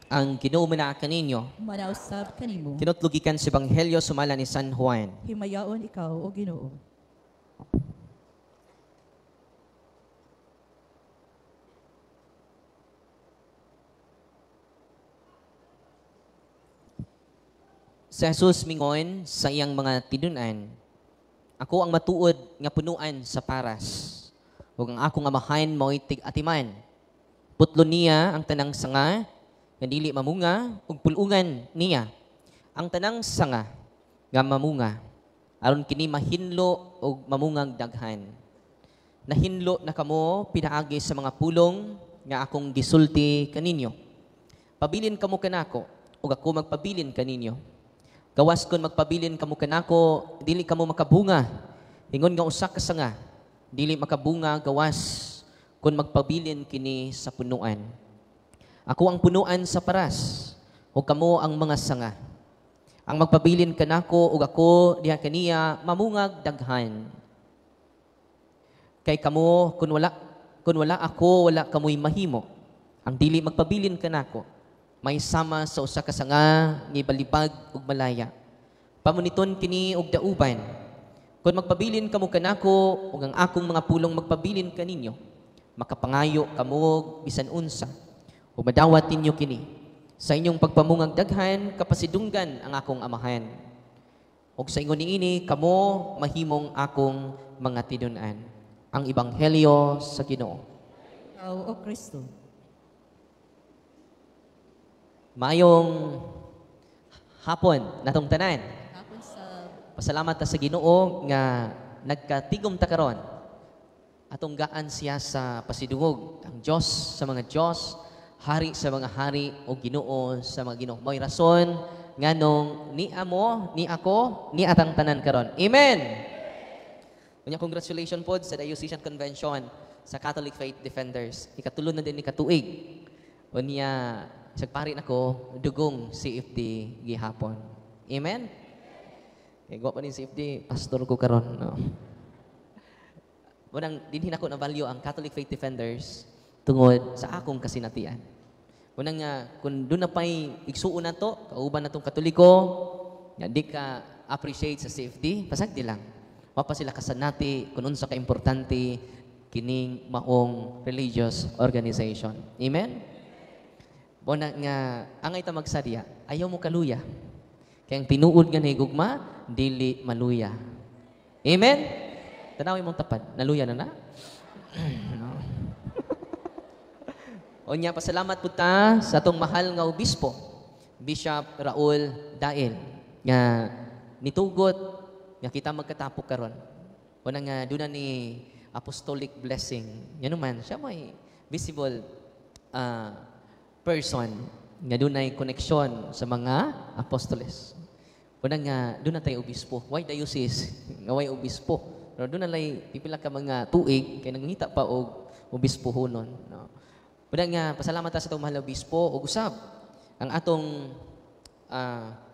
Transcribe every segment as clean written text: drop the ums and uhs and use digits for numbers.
Ang Ginoo manaka kaninyo. Manausab kanimo. Kinutlugikan sa Ebanghelyo sumala ni San Juan. Himayaon ikaw o Ginoo. Si Jesus mingon sa iyang mga tinunan, ako ang matuod nga punuan sa paras. Ug ang akong amahan mao'y tig-atiman. Putlo niya ang tanang sanga, nga dili mamunga, ug pulungan niya ang tanang sanga nga mamunga. Aron kini mahinlo ug mamungang daghan. Nahinlo na kamo pinaagi sa mga pulong nga akong gisulti kaninyo. Pabilin kamo kanako, ug ako magpabilin kaninyo. Gawas kon magpabilin kamo kanako, dili kamo makabunga. Ingon nga usa ka sanga, dili makabunga gawas kon magpabilin kini sa punuan. Ako ang punuan sa paras, ug kamo ang mga sanga. Ang magpabilin kanako ug ako diha kaniya mamungag daghan. Kay kamo kun wala ako, wala kamoy mahimo. Ang dili magpabilin kanako, may sama sa usa ka sanga ni balibag ug malaya. Pamuniton kini og dauban. Kung magpabilin kamo kanako ug ang akong mga pulong magpabilin kaninyo, makapangayo kamo bisan unsa. Ug madawat ninyo kini. Sa inyong pagpamungag daghan, kapasidunggan ang akong amahan. Ug sa ingon niini kamo mahimong akong mga tinun-an. Ang Ebanghelyo sa Ginoo. Ikaw o Kristo. Mayong hapon natong tanan. Hapon sa Pasalamat ta sa Ginoo nga nagkatigom ta karon. Atong gaan siya sa pasidungog. Ang Dios sa mga Dios, hari sa mga hari o Ginoo sa mga Ginoo. Mo'y rason nganong ni amo, ni ako, ni atang tanan karon. Amen. Unya congratulations pod sa Diocesan Convention sa Catholic Faith Defenders. Ikatulod na din ni katuig. Unya sagpari nako dugong CFD gihapon. Amen. Kay gwa pa ni CFD pastor ko karon, no. Unang dinhin ako na value ang Catholic Faith Defenders tungod sa akong kasinatian. Unang nga kun doon na pay igsuon nato, kauban natong Katoliko, nga di ka appreciate sa CFD, pasagdi lang. Wa pa sila kasanati kun unsa ka importante kining maong religious organization. Amen. Bona nga angay ta magsadya, ayaw mo kaluya. Kaya ang tinuod nga higugma, dili maluya. Amen? Tanawin mong tapat, naluya na na? No. Onya, pasalamat po ta sa atong mahal nga obispo, Bishop Raul Dael, nga nitugot, nga kita magkatapok karon. Una nga, doon na ni apostolic blessing. Yan naman, siya may visible person nga doon ay koneksyon sa mga apostoles. Una nga, doon na tayo obispo. Why diocese? Nga why obispo? Pero doon na lay pipila ka mga tuig, kaya nangita pa og obispo hunon. No? Una nga, pasalamat ta sa itong mahal na obispo, og usab, ang atong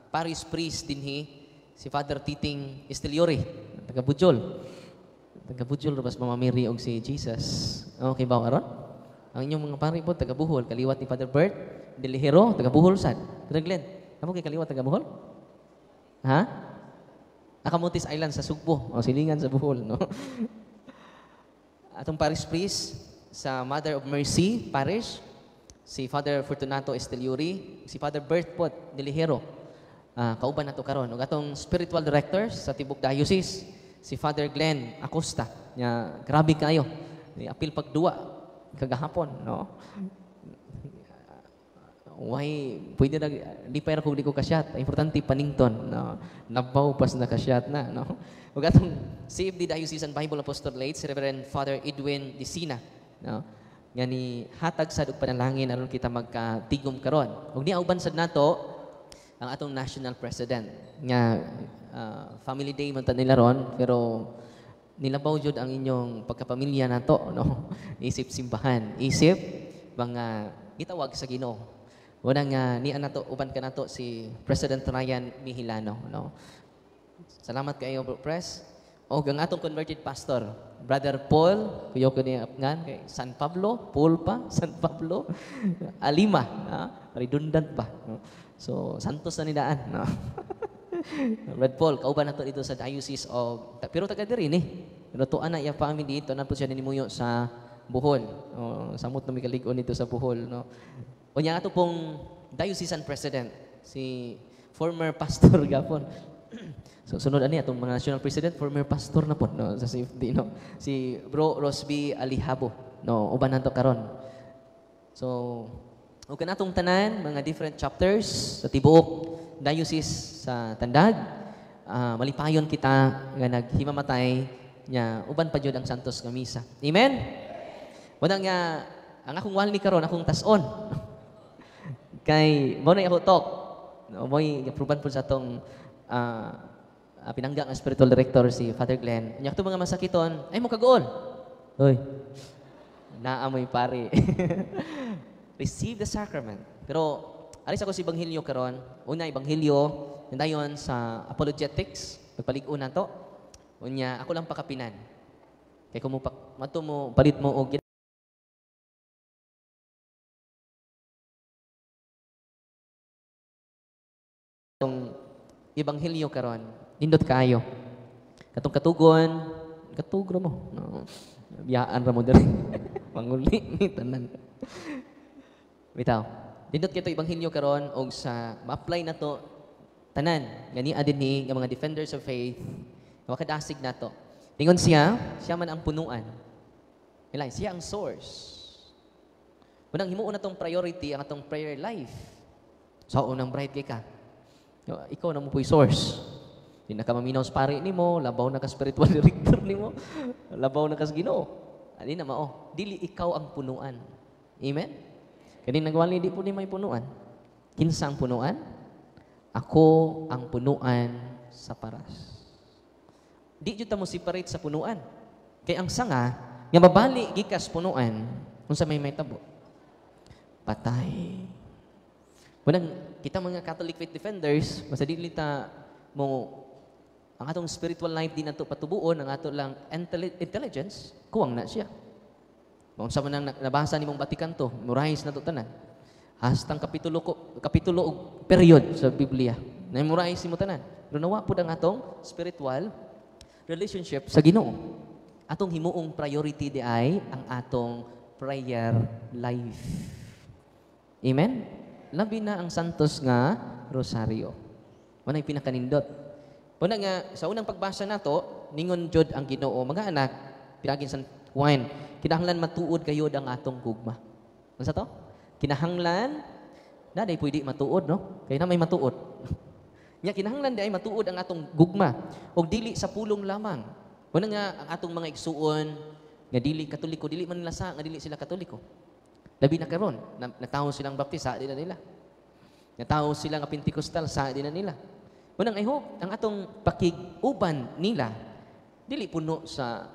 parish priest dinhi, si Father Titing Esteliore, taga Bujol. Taga Bujol, rabas mamamiri og si Jesus. Okay ba, aron? Ang inyong mga pari po, taga Buhol, kaliwat ni Father Bert Delihero, taga Buhol sad. Brother Glenn, ano kay kaliwat taga Buhol? Ha? Nakamutis Island sa Sugbo, o silingan sa Buhol, no? Atong parish priest sa Mother of Mercy Parish, si Father Fortunato Esteliuri, si Father Bert Pot Delihero. Kauban nato karon. Ug atong spiritual director sa Tibok Diocese, si Father Glenn Acosta. Nya grabe kayo. Ni apil pagduwa kagahapon, no? Why pwede na di pa kung di ko kasyat. Importante panington, no? Nabaw pas na kasyat na, no? Ug atong CFD Diocesan Bible Apostolate, si Reverend Father Edwin Disina, no? Nga ni hatag sad og panalangin aron kita magkatigom karon. Ug ni auban sad nato ang atong national president nga family day man ta nila ron, pero nilabaw jud ang inyong pagkapamilya nato, no? Isip simbahan, isip mga gitawag sa Ginoo. Wala nga ni anato uban ka nato si President Ryan Mihilano, no? Salamat kayo, Bro Pres. O ang atong converted pastor, Brother Paul, kuyo ko niya ngan kay San Pablo, Paul pa, San Pablo, Alima, redundant pa. No? So, santos na nidaan. No? Brad Paul, kauban nato dito sa Diocese of, pero taga diri ni. Pero to ana iya family dito, na po siya nimuyo sa Bohol. Samot na may kaligon dito sa Bohol. No? Unya ato pong diocesan president, si former pastor gapon. So sunod ani atong mga national president, former pastor na po no sa CFD no. Si Bro Rosby Alihabo no uban nato karon. So ug kanatong tanan mga different chapters sa tibuok diocese sa Tandag, malipayon kita nga naghimamatay nya uban pa jud ang santos nga misa. Amen. Wala nga ang akong walni karon akong tas-on. Kay mo na ako talk. No, mo'y approval po sa atong pinangga nga spiritual director si Father Glenn. Nya ato mga masakiton, ay mo kagool. Hoy. Naamoy pare. Receive the sacrament. Pero alis ako sa ebanghelyo karon. Una ebanghelyo dayon sa apologetics, pagpalig-on nato. Unya ako lang pakapinan. Kay kung mato mo palit mo og itong ebanghelyo karon nindot kaayo katong katugro mo no biyaan ra mo diri manguli ni tanan bitaw nindot kito ebanghelyo karon og sa ma-apply nato tanan gani adin ni nga mga defenders of faith makadasig nato ingon siya man ang punuan ilay siya ang source unang himuon natong priority ang atong prayer life so unang bright kay ka ikaw na mo po'y source. Di na ka maminaw sa pari ni mo, labaw na ka spiritual director ni mo, labaw na ka sa Ginoo. Ani na mao, dili ikaw ang punuan. Amen? Kani nagwali di po ni may punuan. Kinsa ang punuan? Ako ang punuan sa paras. Di jud ta mo separate sa punuan. Kay ang sanga nga mabali gikas punuan, unsa may tabo? Patay. Munang kita mga Catholic faith defenders, masadili ta mo ang atong spiritual life di nato patubuon, ang ato lang intelligence, kuwang na siya. Kung sa man nabasa nimong Batikan to, memorize na to tanan. Hastang kapitulo og period sa Biblia. Na-memorize mo tanan. Pero nawa pud ang atong spiritual relationship sa Ginoo. Atong himuong priority di ay ang atong prayer life. Amen. Labi na ang santos nga rosaryo. Manay pinakanindot. Una nga, sa unang pagbasa nato, ningon jud ang Ginoo, mga anak, pinagin sa wine, kinahanglan matuod kayo ang atong gugma. Ano sa to? Kinahanglan, daday pwede matuod, no? Kaya na may matuod. Nya kinahanglan di ay matuod ang atong gugma, o dili sa pulong lamang. Una nga, ang atong mga igsuon, nga dili katoliko, dili man nila nga dili sila katoliko. Labi na karon, natawo silang baptist, sa di na nila. Natawo silang Pentecostal, sa di na nila. Unang I hope, ang atong pakiguban nila, dili puno sa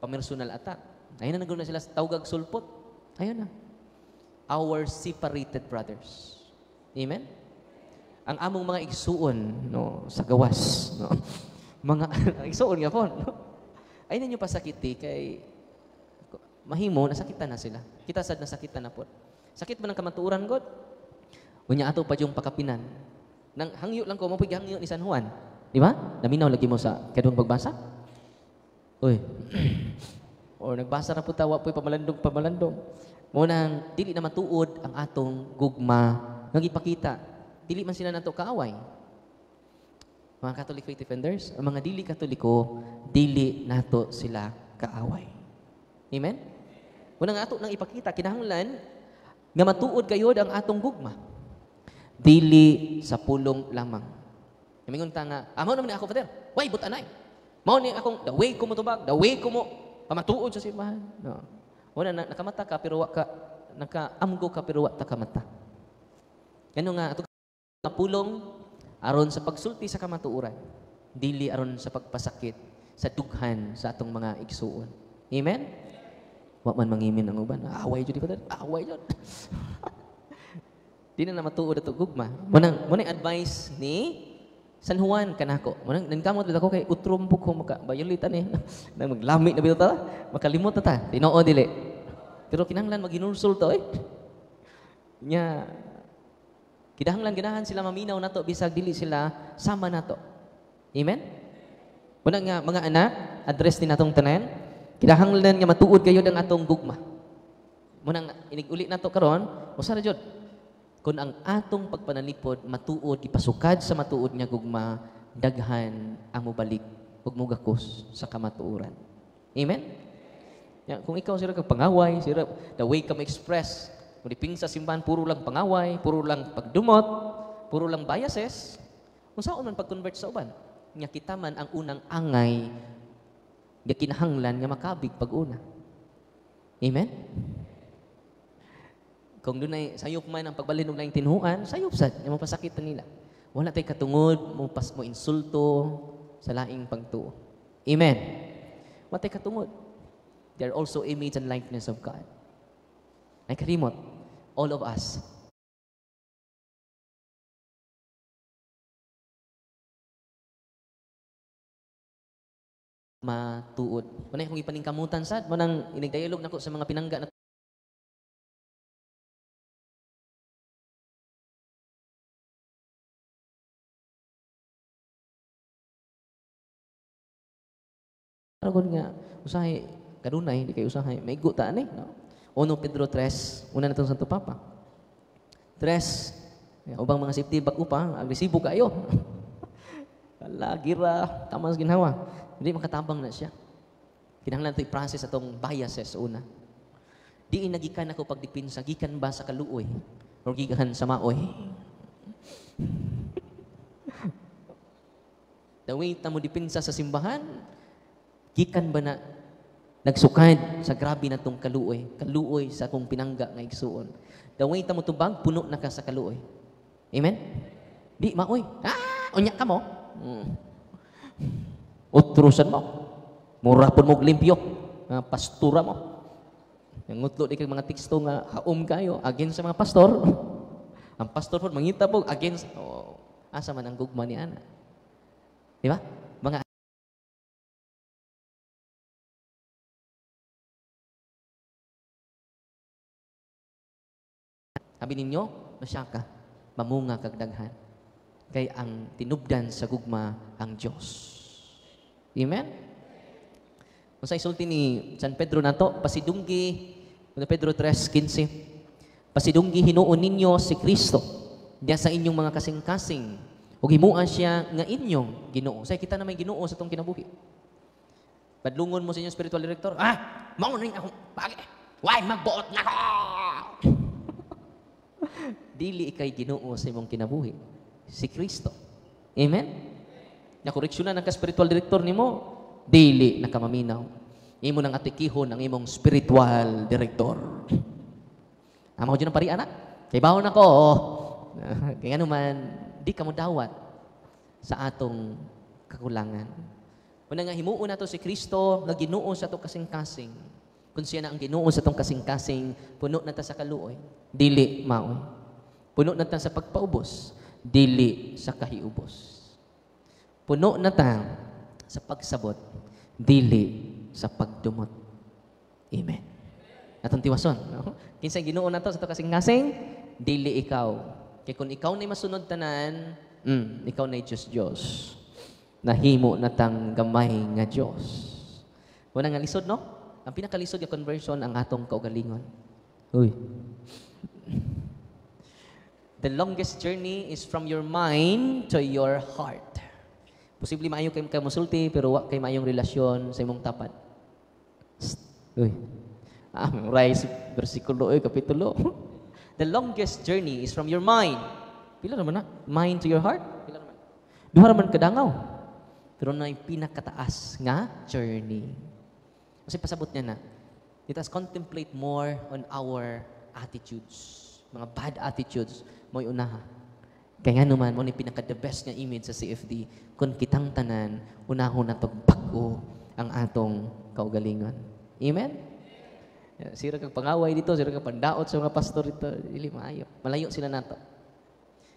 personal attack. Ayun na nagulong na sila sa tawgag sulpot. Ayun na. Our separated brothers. Amen? Ang among mga igsuon, no, sa gawas, no? Mga igsuon nga po, no? Ayun na nyo pasakiti kay mahimo, nasakitan na sila. Kita sad nasakitan na po. Sakit ba ng kamatuuran, God? Unya ato pa yung pakapinan. Nang hangyo lang ko, mapig hangyo ni San Juan. Di ba? Naminaw lagi mo sa kadung pagbasa? Uy. O nagbasa na po tawa po'y pamalandong. Munang, dili na matuod ang atong gugma. Nagipakita. Dili man sila nato kaaway. Mga Catholic faith defenders, ang mga dili Katoliko, dili nato sila kaaway. Amen? Unang ato nang ipakita, kinahanglan nga matuod kayo ang atong gugma. Dili sa pulong lamang. Mingon ta nga, mao naman ako, Father. Way, butanay. Mao ni akong, the way ko mo tubag, the way ko mo pamatuod sa simbahan. No. Una, nakamata ka, pero ka, nakaamgo ka, pero ta kamata. Ano nga, ato nga pulong, aron sa pagsulti sa kamatuuran. Dili aron sa pagpasakit, sa dughan sa atong mga igsuon. Amen? Wa man mangimin ang uban. Away jud Father. Away jud. Di na matuod ato gugma. Munang advice ni San Juan kanako. Munang nangkamot bitaw ko kay utrom po ko makabayolitan ni. Nang maglami na bitaw ta. Makalimot na ta. Tinoo dili. Pero kinahanglan maginulsol to eh. Nya Kinahanglan ganahan sila maminaw nato bisag dili sila sama nato. Amen? Muna nga mga anak, address din natong tanan. Kinahanglan nga matuod kayo ang atong gugma. Muna nga inig-uli nato karon, usa ra jud. Kung ang atong pagpanalipod matuod ipasukad sa matuod nga gugma, daghan ang mobalik ug mogakos sa kamatuoran. Amen? Ya, kung ikaw sira kag pangaway, sira the way ka express, kung diping sa simbahan puro lang pangaway, puro lang pagdumot, puro lang biases, unsaon man pag-convert sa uban? Nya kita man ang unang angay nga kinahanglan nga makabig pag-una. Amen? Kung dunay sayop man ang pagbalhin og laing tinhuan, sayop sad nga mapasakit nila. Wala tay katungod, mo insulto sa laing pagtuo. Amen. Wa tay katungod. They are also image and likeness of God. Ay kalimot, all of us matuod. Manay kung ipaningkamutan sad, manang inigdialog nako sa mga pinangga na Aragon nga, usahay, kadunay, hindi kayo usahay. May guta ni, no? 1 Pedro 3, una na itong Santo Papa. 3, ubang mga safety back upang, agresibo kayo. Wala, gira, tamas ginhawa. Hindi makatabang na siya. Kinahanglan ito i-process atong biases una. Di nagikan ako pagdipinsa, gikan ba sa kaluoy? O gikan sa maoy? The way ta mo dipinsa sa simbahan, gikan ba na nagsukad sa grabe na tong kaluoy? Kaluoy sa akong pinangga nga igsuon. The way ta mo tubag, puno na ka sa kaluoy. Amen? Di, maoy. Unya ka mo. Utrosan mo. Mura po mo limpyo. Pastura mo. Yung ngutlo di kag mga teksto nga haom kayo against sa mga pastor. Ang pastor po mangita po against asa man ang gugma ni ana. Di ba? Mga sabi ninyo, masya ka, mamunga kag daghan. Kay ang tinubdan sa gugma ang Dios. Amen? Kung sa isulti ni San Pedro nato, pasidunggi, Pedro 3:15, pasidunggi hinuon ninyo si Kristo diya sa inyong mga kasing-kasing ug himuan siya nga inyong Ginoo. Say kita na may Ginoo sa tong kinabuhi. Padlungon mo sa inyong spiritual director, mao ning ako pagi. Why magbuot na ko? Dili ikay Ginoo sa imong kinabuhi, si Kristo. Amen? Na koreksyonan ang ka-spiritual director nimo, dili nakamaminaw. Imo nang atikihon ang imong spiritual director. Amo dyan ang pari anak. Kay bawon ako. Kaya naman, di ka mo dawat sa atong kakulangan. Una nga himuon nato si Kristo nga Ginoo sa atong kasing-kasing. Kung siya na ang Ginoo sa atong kasing-kasing, puno na ta sa kaluoy, dili maoy. Puno na ta sa pagpaubos, dili sa kahiubos. Puno na ta sa pagsabot, dili sa pagdumot. Amen. Atong tiwason. No? Kinsay Ginoo nato sa atong kasing-kasing, dili ikaw. Kaya kung ikaw na'y masunod tanan, ikaw na'y Diyos. Nahimo na tang gamay nga Diyos. Wala nga lisod, no? Ang pinakalisod nga conversion ang atong kaugalingon. Uy. The longest journey is from your mind to your heart. Posible maayo kayo musulti, pero wa kay maayong relasyon sa imong tapat. Uy. Memorize versikulo, kapitulo. The longest journey is from your mind. Pila naman na? Mind to your heart? Pila naman? Duha naman kadangaw. Pero na yung pinakataas nga journey. Kasi pasabot niya na, let us contemplate more on our attitudes. Mga bad attitudes, mo'y unaha. Kaya nga naman, mo ni pinaka-the best nga image sa CFD, kung kitang tanan, unahon na bago ang atong kaugalingon. Amen? Sira kang pangaway dito, sira kang pandaot sa mga pastor dito, dili maayo. Malayo sila nato.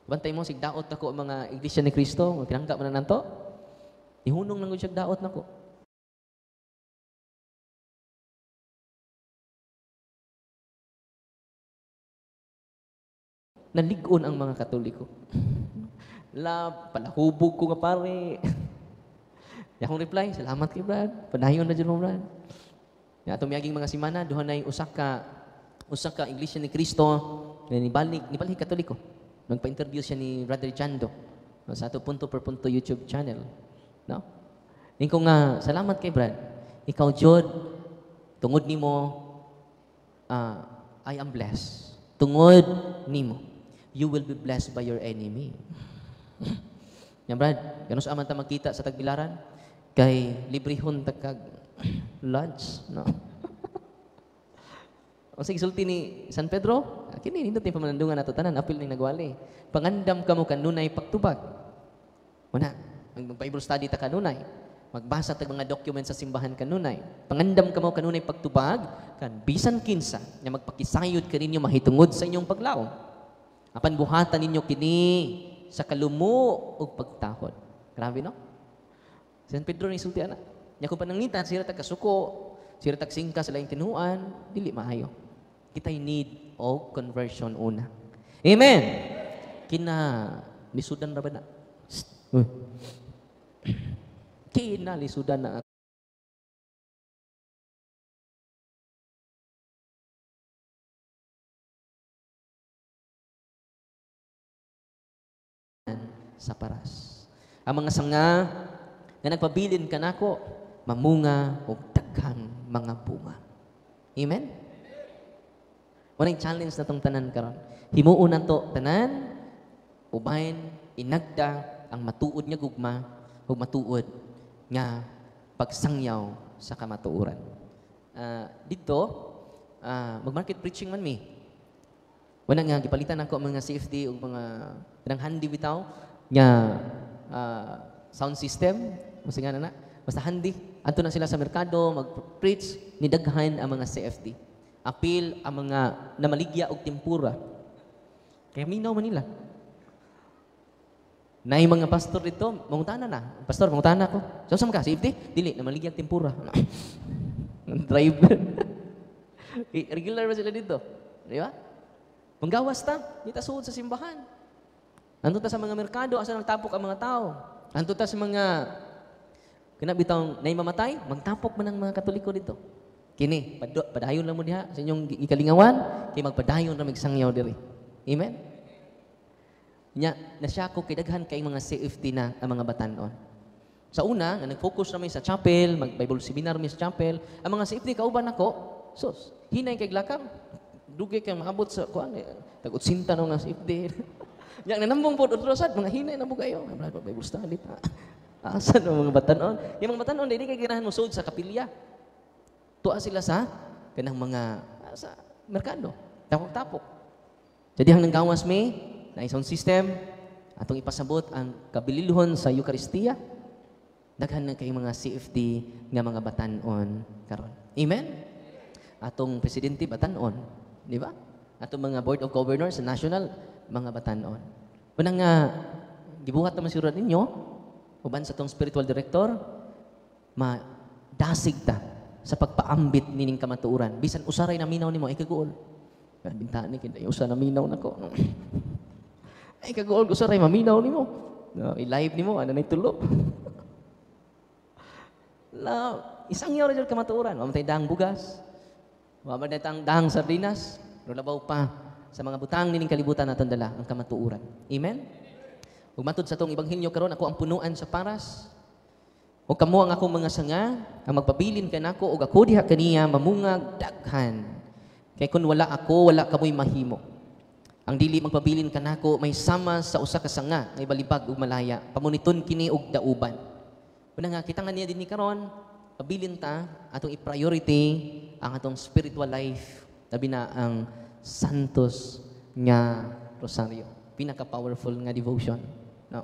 Bantay mo, sigdaot ako ang mga iglesia ni Kristo, pinangga mo na nato, ihunong lang siya daot nako. Naligon ang mga Katoliko. Palahubog ko nga pare. Akong reply, salamat kay Brad. Padayon na dyan mo, Brad. Atong miyaging mga simana, duha na yung usa ka Iglesia ni Cristo, nibalik Katoliko. Nagpa-interview siya ni Brother Chando sa ato punto per punto YouTube channel. No? Ingko nga, salamat kay Brad. Ikaw, Jod, tungod nimo, I am blessed. Tungod nimo, you will be blessed by your enemy. Yan, Brad, ganun sa aman ta magkita sa Tagbilaran, kay librehon tagkag lunch, no? O sige, sulti ni San Pedro, kini nindot ni pamanandungan nato tanan, apil ning nagwali. Pangandam kamo kanunay pagtubag. Una, mag-Bible study ta kanunay. Magbasa tag mga documents sa simbahan kanunay. Pangandam kamo kanunay pagtubag, kan bisan kinsa nga magpakisayod kaninyo mahitungod sa inyong paglaom. Apan buhatan ninyo kini sa kalumo ug pagtahod. Grabe, no? San Pedro ni sulti ana. Nya kung pananglitan sira tag kasuko, sira tag singka sa laing tinuan, dili maayo. Kita need of conversion una. Amen. Kina lisudan ra ba na? Kina lisudan na sa paras. Ang mga sanga nga nagpabilin kanako mamunga og daghang mga bunga. Amen. Walay challenge na tong tanan karon. Himuon nato tanan ubahin inagda ang matuod nga gugma ug matuod nga pagsangyaw sa kamatuoran. Dito mag-market preaching man mi. Wala nga gipalitan ako mga CFD ug mga kanang handi bitaw nga sound system, kasi nga na, basta handi. Anto na sila sa merkado, mag-preach, nidaghan ang mga CFD. Apil ang mga namaligya og tempura. Kaya minaw man nila. Nay mga pastor dito, mangutana na. Pastor, mangutana ko. So, saan ka? CFD? Dili, namaligya og tempura. Driver. Regular ba sila dito? Di ba? Panggawas ta, dito suod sa simbahan. Anto ta sa mga merkado, asa nagtapok ang mga tao. Anto ta sa mga kinabitang naimamatay, magtapok man ang mga Katoliko dito. Kini, padayon lang mo diha sa inyong ikalingawan, kay magpadayon na magsangyaw diri. Amen? Nya, nasya ko kay daghan kay mga CFD na ang mga batanon. Sa una, nga nag-focus na may sa chapel, mag-Bible seminar may sa chapel, ang mga CFD kauban ako, sus, hinay kay glakam. Dugay kay maabot sa kuan, tag-utsinta no nga CFD. Nya nanambong pod utrosad, mga hinay na bugayo. Bible study pa. Asa no mga batanon? Yung mga batanon dili kay ganahan mo sud sa kapilya. Tuwa sila sa kanang mga sa merkado. Tapok-tapok. Jadi ang nanggawas mi na sound system atong ipasabot ang kabililhon sa Eucharistia. Daghan na kay mga CFD nga mga batanon karon. Amen. Atong presidente batanon, di ba? Atong mga board of governors sa national mga batanon. Una nga gibuhat naman siguro ninyo uban sa tong spiritual director dasig ta sa pagpaambit nining kamatuoran. Bisan usaray na minaw nimo ay kaguol. Bintaan ni kinday usa na minaw nako. Ay kaguol usaray maminaw nimo. No, i-live nimo ana nay tulo. La isang yaw ra jud kamatuoran, wa man tay dang bugas. Wa man tay dang sardinas, pero labaw pa sa mga butang nining kalibutan naton dala ang kamatuoran. Amen. Ug matud sa tong ebanghelyo karon ako ang punuan sa paras. O kamo ang akong mga sanga, ang magpabilin ka nako ug ako diha kaniya mamungag daghan. Kay kun wala ako, wala kamoy mahimo. Ang dili magpabilin ka nako may sama sa usa ka sanga nga balibag ug malaya. Pamuniton kini og dauban. Una nga kita nga niya dinhi karon, pabilin ta atong i-priority ang atong spiritual life. Labi na ang Santos nga Rosario. Pinaka-powerful nga devotion. No.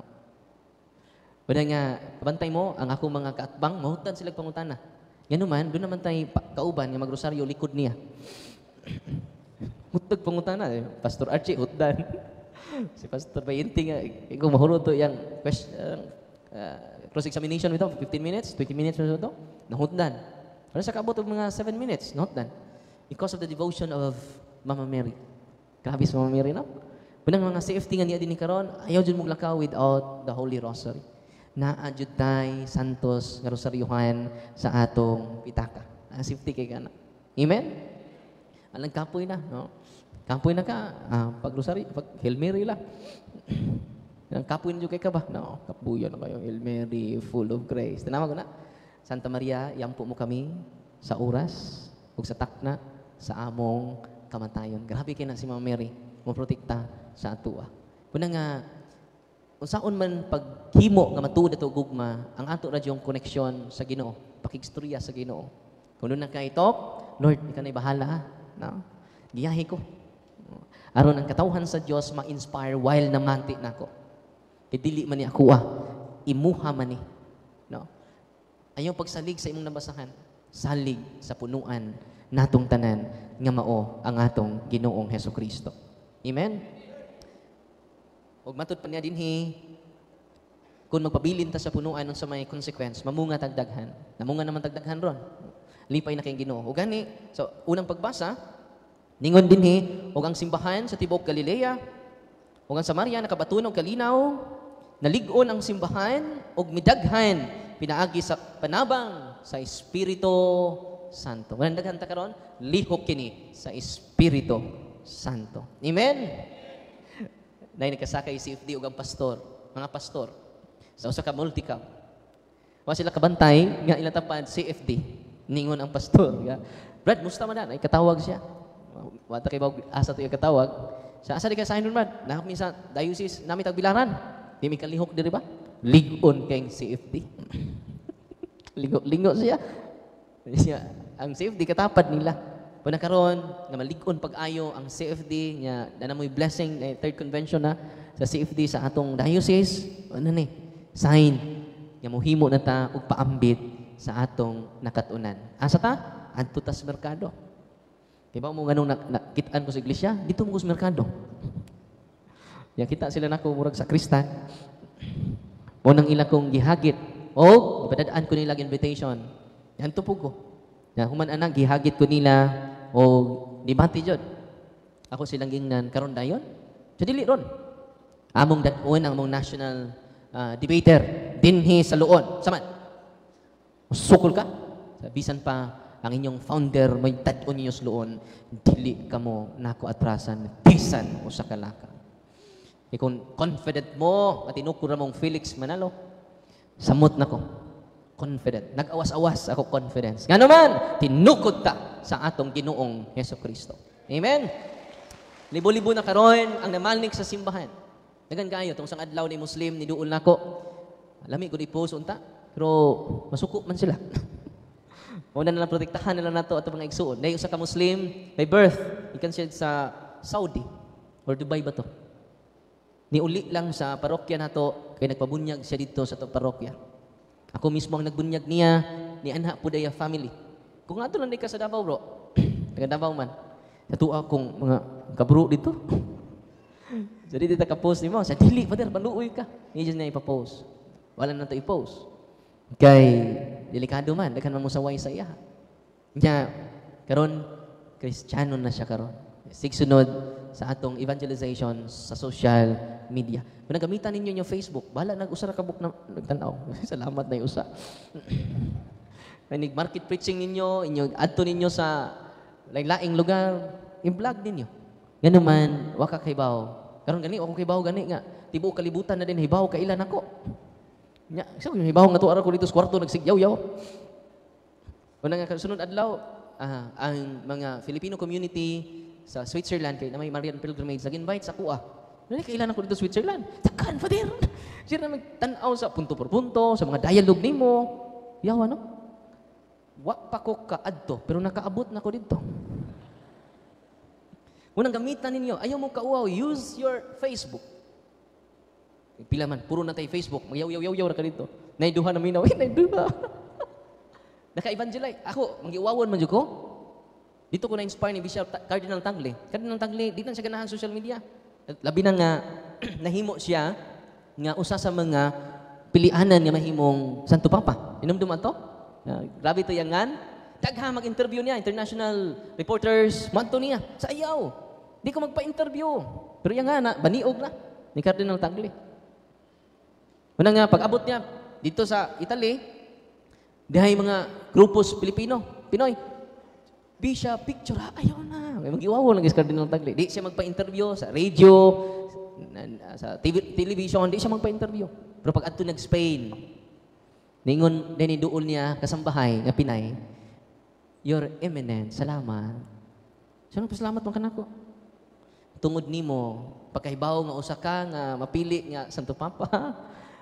Wala nga, kabantay mo, ang ako mga kaatbang, mahutan sila pangutana. Yan naman, doon naman tayo kauban, yung magrosaryo, likod niya. Hutag pangutana, Pastor Archie, hutan. Si Pastor Bayinti nga, kung mahurot to yung cross-examination ito, 15 minutes, 20 minutes na ito, nahutan. Wala sa kabot of mga 7 minutes, nahutan. Because of the devotion of Mama Mary. Grabe si Mama Mary, no? Punang mga CFT nga niya din ni karon, ayaw jud mo lakaw without the Holy Rosary. Naa jud tay santos nga rosaryohan sa atong pitaka. CFT kay kana. Amen. Alang kapoy na, no? Kapoy na ka, pag rosary, pag Hail Mary la. Ang kapoy na jud kay ka ba? No, kapuyo na kayo. Hail Mary, full of grace. Tanawag ko na. Santa Maria, yampo mo kami sa oras ug sa takna sa among kamatayon. Grabe kay na si Mama Mary, mo protekta sa atua. Kuna nga unsaon man paghimo nga matuod ato gugma, ang ato ra yung koneksyon sa Ginoo, pakigstorya sa Ginoo. Kuno na kay tok, Lord, ikaw na bahala, no? Giyahi ko. Aron ang katawhan sa Dios ma-inspire while namanti nako. Kay dili man ni ako imuha man ni, no? Ayaw pagsalig sa imong nabasahan, salig sa punuan natong tanan nga mao ang atong Ginoong Hesukristo. Amen. Ug matud pa niya dinhi, kung magpabilin ta sa punuan sa may consequence, mamunga tagdaghan. Namunga naman tagdaghan ron. Lipay na kay Ginoo. Ug gani, so unang pagbasa, ningon dinhi ug ang simbahan sa tibuok Galilea ug ang Samaria nakabatunog kalinaw, nalig-on ang simbahan ug midaghan pinaagi sa panabang sa Espiritu Santo. Wanang daghan ta karon, lihok kini sa Espiritu Santo. Amen. Na nagkasakay si CFD ug ang pastor, mga pastor sa usa ka multicam. Wa sila kabantay nga ilang tapad CFD. Ningon ang pastor nga, Brad, musta man ay katawag siya. Wa ta kay asa to katawag. Sa asa di ka sa hinon Brad? Na minsan diocese nami tagbilaran. Di mi kalihok diri ba? Ligon kay CFD. Lingo siya. Siya ang CFD katapad nila. Puna karon nga malig-on pag-ayo ang CFD nya danamoy blessing third convention na sa CFD sa atong diocese. Ano ni? Sign nga mohimo na ta og paambit sa atong nakatunan. Asa ta? Adto ta sa merkado. Kay ba mo nganong nakitaan ko sa iglesia, dito mo ko sa merkado. Ya kita sila nako murag sa Kristan. Mo nang ila kong gihagit o ipadadaan ko nila invitation. Yan tupog ko. Ya human anak gihagit ko nila o dibati jud. Ako silang gingnan karon dayon. So dili ron. Among dadon ang among national debater dinhi sa luon. Saman. Sukol ka. Bisan pa ang inyong founder may dadon ninyo sa luon, dili kamo nako atrasan bisan usa ka laka. Kung confident mo at tinukura mong Felix Manalo, samot nako. Confident. Nag-awas-awas ako confidence. Nga naman, tinukod ta sa atong Ginoong Hesukristo. Amen? Libo-libo na karon ang namalnik sa simbahan. Nagan kayo, itong isang adlaw ni Muslim, ni Duol nako. Lami ko di-post unta, pero masuko man sila. Una na lang protektahan nila nato at mga igsuon. Dahil sa ka-Muslim, may birth. Ikan siya sa Saudi or Dubai ba to? Niuli lang sa parokya nato, kaya nagpabunyag siya dito sa itong parokya. Ako mismo ang nagbunyag niya, ni Anha Pudaya family. Kung ato lang di ka sa Davao, bro, taga Davao man, natuwa akong mga kabro dito. So, dito ka-post ni mo, sa dili, Father, baluoy ka. Hindi dyan na ipapost. Wala na ito ipost. Kay, delikado man, daghan man mo saway sa iya. Kaya, karon Kristiyano na siya karon. Sigsunod sa atong evangelization sa social media. Kung nagamitan ninyo yung Facebook, bahala nag-usa ra kabuk na nagtanaw. Salamat na yung usa. Market preaching ninyo, inyo adto ninyo sa laing lugar, i-vlog ninyo. Ganun man, waka kaybaw. Karon gani ako kaybaw gani nga tibuok kalibutan na din hibaw kailan ako. Nya, so yung hibaw nga tuara ko dito sa kwarto nagsigyaw-yaw. Una nga kasunod adlaw, ang mga Filipino community sa Switzerland kay na may Marian Pilgrimage nag-invite sa kuha. Nani kailan ako dito sa Switzerland? Takan Father. Sira na magtan-aw sa punto por punto sa mga dialogue nimo. Yawa no? Wa pa ko kaadto pero nakaabot na ko dito. Unang gamitan ninyo, ayaw mo kauaw, use your Facebook. Pila man, puro na tayo Facebook, magyaw-yaw-yaw ra ka dito. Naiduha na minaw, naiduha. Naka-evangelize. Ako, mag-iwawon man ko. Dito ko na-inspire ni Bishop Cardinal Tagle. Cardinal Tagle, di na siya ganahan social media. Labi na nga, nahimo siya nga usa sa mga pilianan nga mahimong Santo Papa. Inumdum ato? Grabe to yangan. Dagha mag-interview niya, international reporters, manto niya. Sa ayaw. Di ko magpa-interview. Pero yan nga na, baniog na ni Cardinal Tagle. Una nga, pag-abot niya dito sa Italy, dihay mga grupos Pilipino, Pinoy. Bishop, picture, ayaw na. May mag-iwawo lang si Cardinal Tagle. Di siya magpa-interview sa radio, sa television, di siya magpa-interview. Pero pag ato nag-Spain, ningon, din doon niya, kasambahay, nga Pinay, Your Eminence, salamat. Siya pasalamat man kanako. Tungod nimo, pagkahibaw nga usa ka nga mapili nga Santo Papa,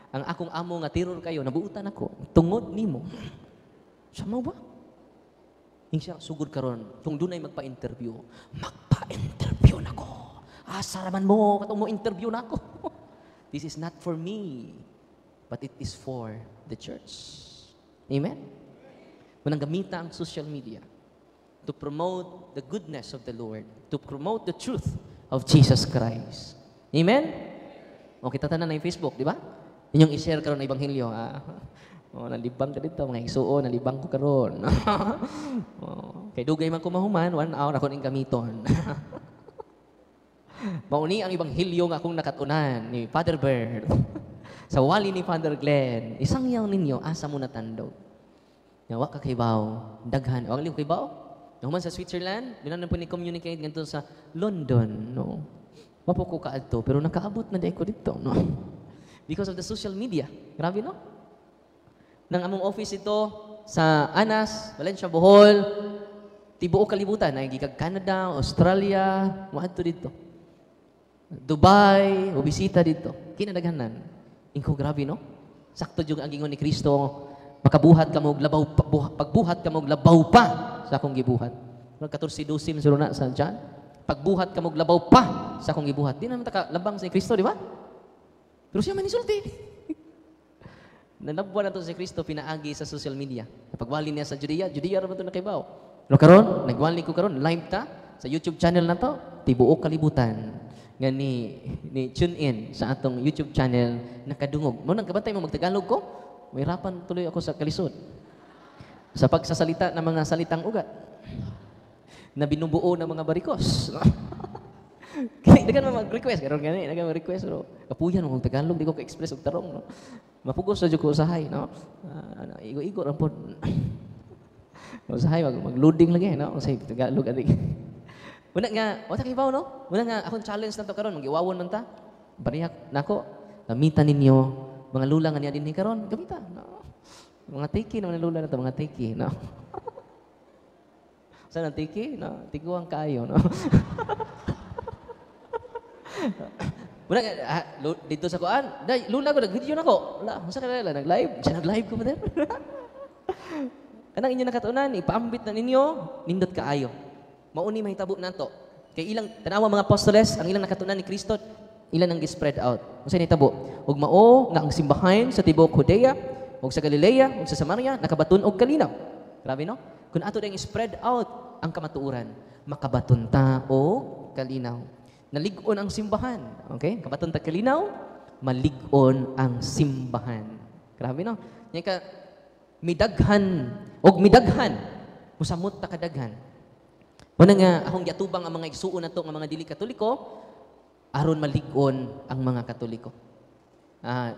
ang akong amo nga tiror kayo, nabuutan ako. Tungod nimo. Siya mo ba? Yung siya, sugod karon, kung doon ay magpa-interview nako. Asa raman mo, katong mo interview nako. This is not for me, but it is for the church. Amen? Manang gamita ang social media to promote the goodness of the Lord, to promote the truth of Jesus Christ. Amen? O, kita tanan na yung Facebook, di ba? Inyong i-share karon na ebanghelyo. Nalibang ka dito, mga isuo, nalibang ko karon. Kay dugay man ko mahuman, 1 hour ako ning gamiton. Mauni ang ebanghelyo nga akong nakatunan ni Father Bird. Sa wali ni Father Glenn, isang yaw ninyo, asa mo natandog. Wa ka kaybaw, daghan. Wag liw kaybaw. Nahuman sa Switzerland, dinan na po ni communicate ngadto sa London, no. Mapo ko kaadto, pero nakaabot na di ko dito, no. Because of the social media. Grabe, no? Nang among office ito sa Anas, Valencia, Bohol, tibuok kalibutan, ay gikag Canada, Australia, maadto dito. Dubai, o bisita dito. Kinadaghanan. Ingko grabe, no? Sakto jud ang gingon ni Kristo, makabuhat ka mo labaw pagbuhat ka mo labaw pa sa akong gibuhat. 14:12 na sa John. Pagbuhat ka mo labaw pa sa akong gibuhat. Di naman ta labang si Kristo, di ba? Pero siya man isulti. Nanabuan na to si Kristo pinaagi sa social media. Pagwali niya sa Judea ra man to nakibaw. Pero karon, nagwali ko karon live ta sa YouTube channel na to, tibuok kalibutan. Nga ni tune in sa atong YouTube channel nakadungog. Mo nang kabantay mo magtagalog ko? Mahirapan tuloy ako sa kalisod. Sa pagsasalita ng mga salitang ugat na binubuo ng mga barikos. Kaya dagan mag-request. Karoon gani, dagan mag-request. Pero kapuyan mo, Tagalog, di ko ka-express og tarong. No? Mapugos sa ko usahay. No? Igo-igo lang po. Usahay, mag-loading lagi. No? Usahay, Tagalog. Muna nga, wata kibaw, no? Muna nga, akong challenge na to karon, mag-iwawon man ta. Bariyak na ako. Gamitan ninyo mga lula nga niya din ni karon, gamita, no. Mga tiki na mga lula na to, mga tiki, no. Saan ang tiki? No, tiguang kayo, no. Muna dito sa kuan, day lula ko nag-video na ko. Wala, unsa ka nila nag-live? Siya nag-live ko pa din. Kanang inyo nakatunan, ipaambit na ninyo, nindot kaayo. Mauni mahitabo nato. Kay ilang tanawa mga apostoles, ang ilang nakatunan ni Kristo, ilan ang gi-spread out. Unsa ni tabo? Ug mao nga ang simbahan sa tibuok Judea, ug sa Galilea, ug sa Samaria nakabaton og kalinaw. Grabe, no? Kung ato ding spread out ang kamatuoran, makabaton ta og kalinaw. Nalig-on ang simbahan. Okay? Kabaton ta kalinaw, malig-on ang simbahan. Grabe, no? Nya ka midaghan og midaghan musamot ta kadaghan. Una nga akong giatubang ang mga igsuon nato nga mga dili Katoliko aron malig-on ang mga Katoliko.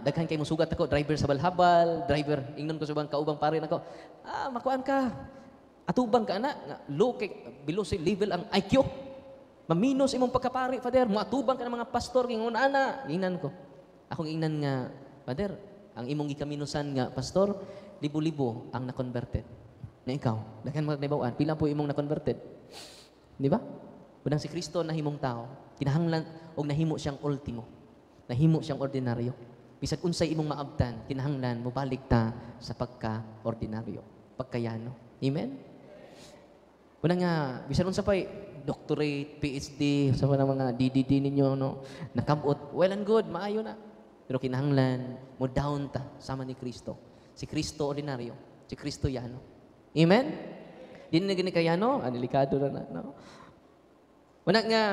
Daghan kay musugat ako, driver sa balhabal, driver ingnon ko subang kaubang pare nako. Makuan ka. Atubang ka na, low kay below si level ang IQ. Maminos imong pagkapari, Father. Mo atubang ka ng mga pastor ingon ana, ingnan ko. Akong ingnan nga, Father, ang imong gikaminusan nga pastor, libo-libo ang na-converted. Na ikaw, daghan mga naibawan, pila po imong na-converted? Di ba? Unang si Kristo nahimong tao, kinahanglan og nahimo siyang ultimo. Nahimo siyang ordinaryo. Bisag unsay imong maabtan, kinahanglan mobalik ta sa pagka-ordinaryo, pagkayano. Amen. Una nga, bisan unsa pay doctorate, PhD, sa mga DDD ninyo no, nakamot, well and good, maayo na. Pero kinahanglan mo down ta sama ni Kristo. Si Kristo ordinaryo, si Kristo yano. Amen. Din na gini kayano, delikado na no. Una nga,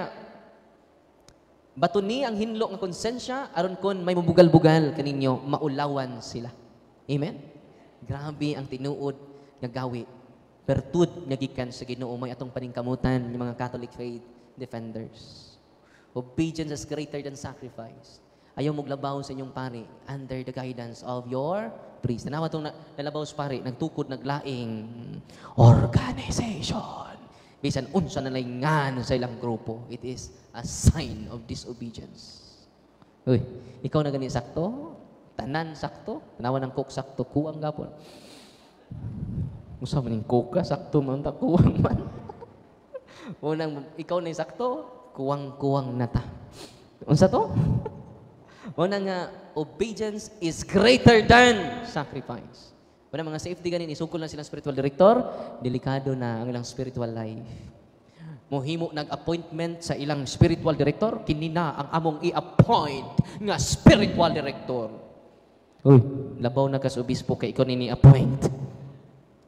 bato ni ang hinlo nga konsensya aron kon may mabugal-bugal kaninyo maulawan sila. Amen. Grabe ang tinuod nga gawi. Bertud nga gikan sa Ginoo may atong paningkamutan ng mga Catholic faith defenders. Obedience is greater than sacrifice. Ayaw maglabaw sa inyong pari under the guidance of your priest. Tanawa itong nalabaw sa pari, nagtukod, naglaing organization. Bisan unsa na laingan sa ilang grupo. It is a sign of disobedience. Uy, ikaw na gani sakto? Tanan sakto? Tanawa ng cook sakto, kuwang gapon. Musa man yung cook ka, sakto man, kuwang man. Unang, ikaw na yung sakto, kuwang-kuwang nata. Unsa to? Unang obedience is greater than sacrifice. Wala mga safety ganin, isukol na silang spiritual director, delikado na ang ilang spiritual life. Mohimo nag-appointment sa ilang spiritual director, kinina ang among i-appoint nga spiritual director. Uy, labaw na kas obispo kay ikaw ni appoint.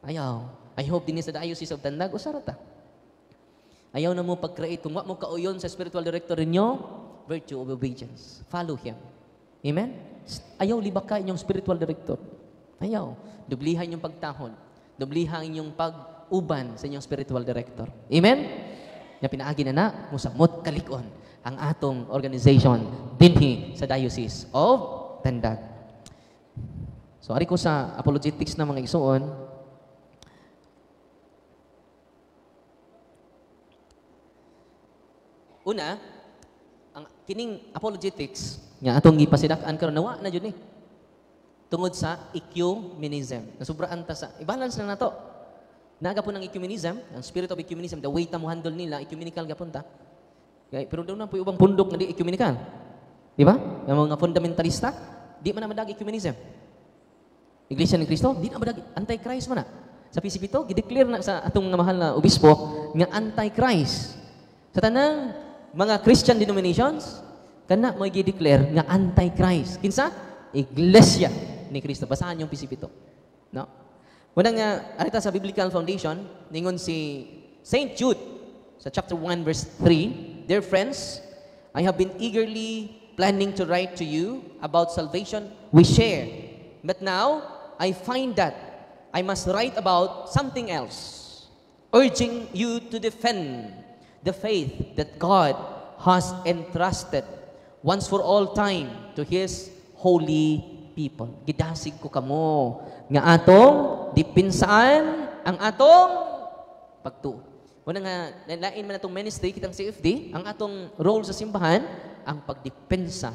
Ayaw. I hope din sa Diocese of Tandag, usarata. Ayaw na mo pag-create. Kung wa mo kauyon sa spiritual director ninyo, virtue of obedience. Follow him. Amen? Ayaw libak ka inyong spiritual director. Ayaw. Dublihan inyong pagtahon. Dublihan inyong pag-uban sa inyong spiritual director. Amen? Nga pinaagi na musamot kalikon ang atong organization dinhi sa Diocese of Tandag. So, ari ko sa apologetics na mga igsuon, una, ang kining apologetics nga atong gipasidak-an karon nawa na jud ni. Tungod sa ecumenism. Nasubraan ta sa i-balance na nato. Naga po ng ecumenism, ang spirit of ecumenism, the way ta mo handle nila, ecumenical gapon ta. Kaya pero daw na po ubang pundok nga di ecumenical. Di ba? Ang mga fundamentalista, di man na madag ecumenism. Iglesia ni Cristo, di na madag anti-Christ man na. Sa PCP to, gideclare na sa atong nga mahal na obispo nga anti-Christ. Sa tanang mga Christian denominations, kana mo i-declare nga anti-Christ. Kinsa? Iglesia ni Cristo. Basahan yung PCP to. No? Wala nga, arita sa Biblical Foundation, ningon si Saint Jude sa chapter 1 verse 3, Dear friends, I have been eagerly planning to write to you about salvation we share. But now, I find that I must write about something else, urging you to defend the faith that God has entrusted once for all time to His holy people. Gidasig ko kamo nga atong dipinsaan ang atong pagtuo. Wala nga, lain man atong ministry, kitang CFD, ang atong role sa simbahan, ang pagdepensa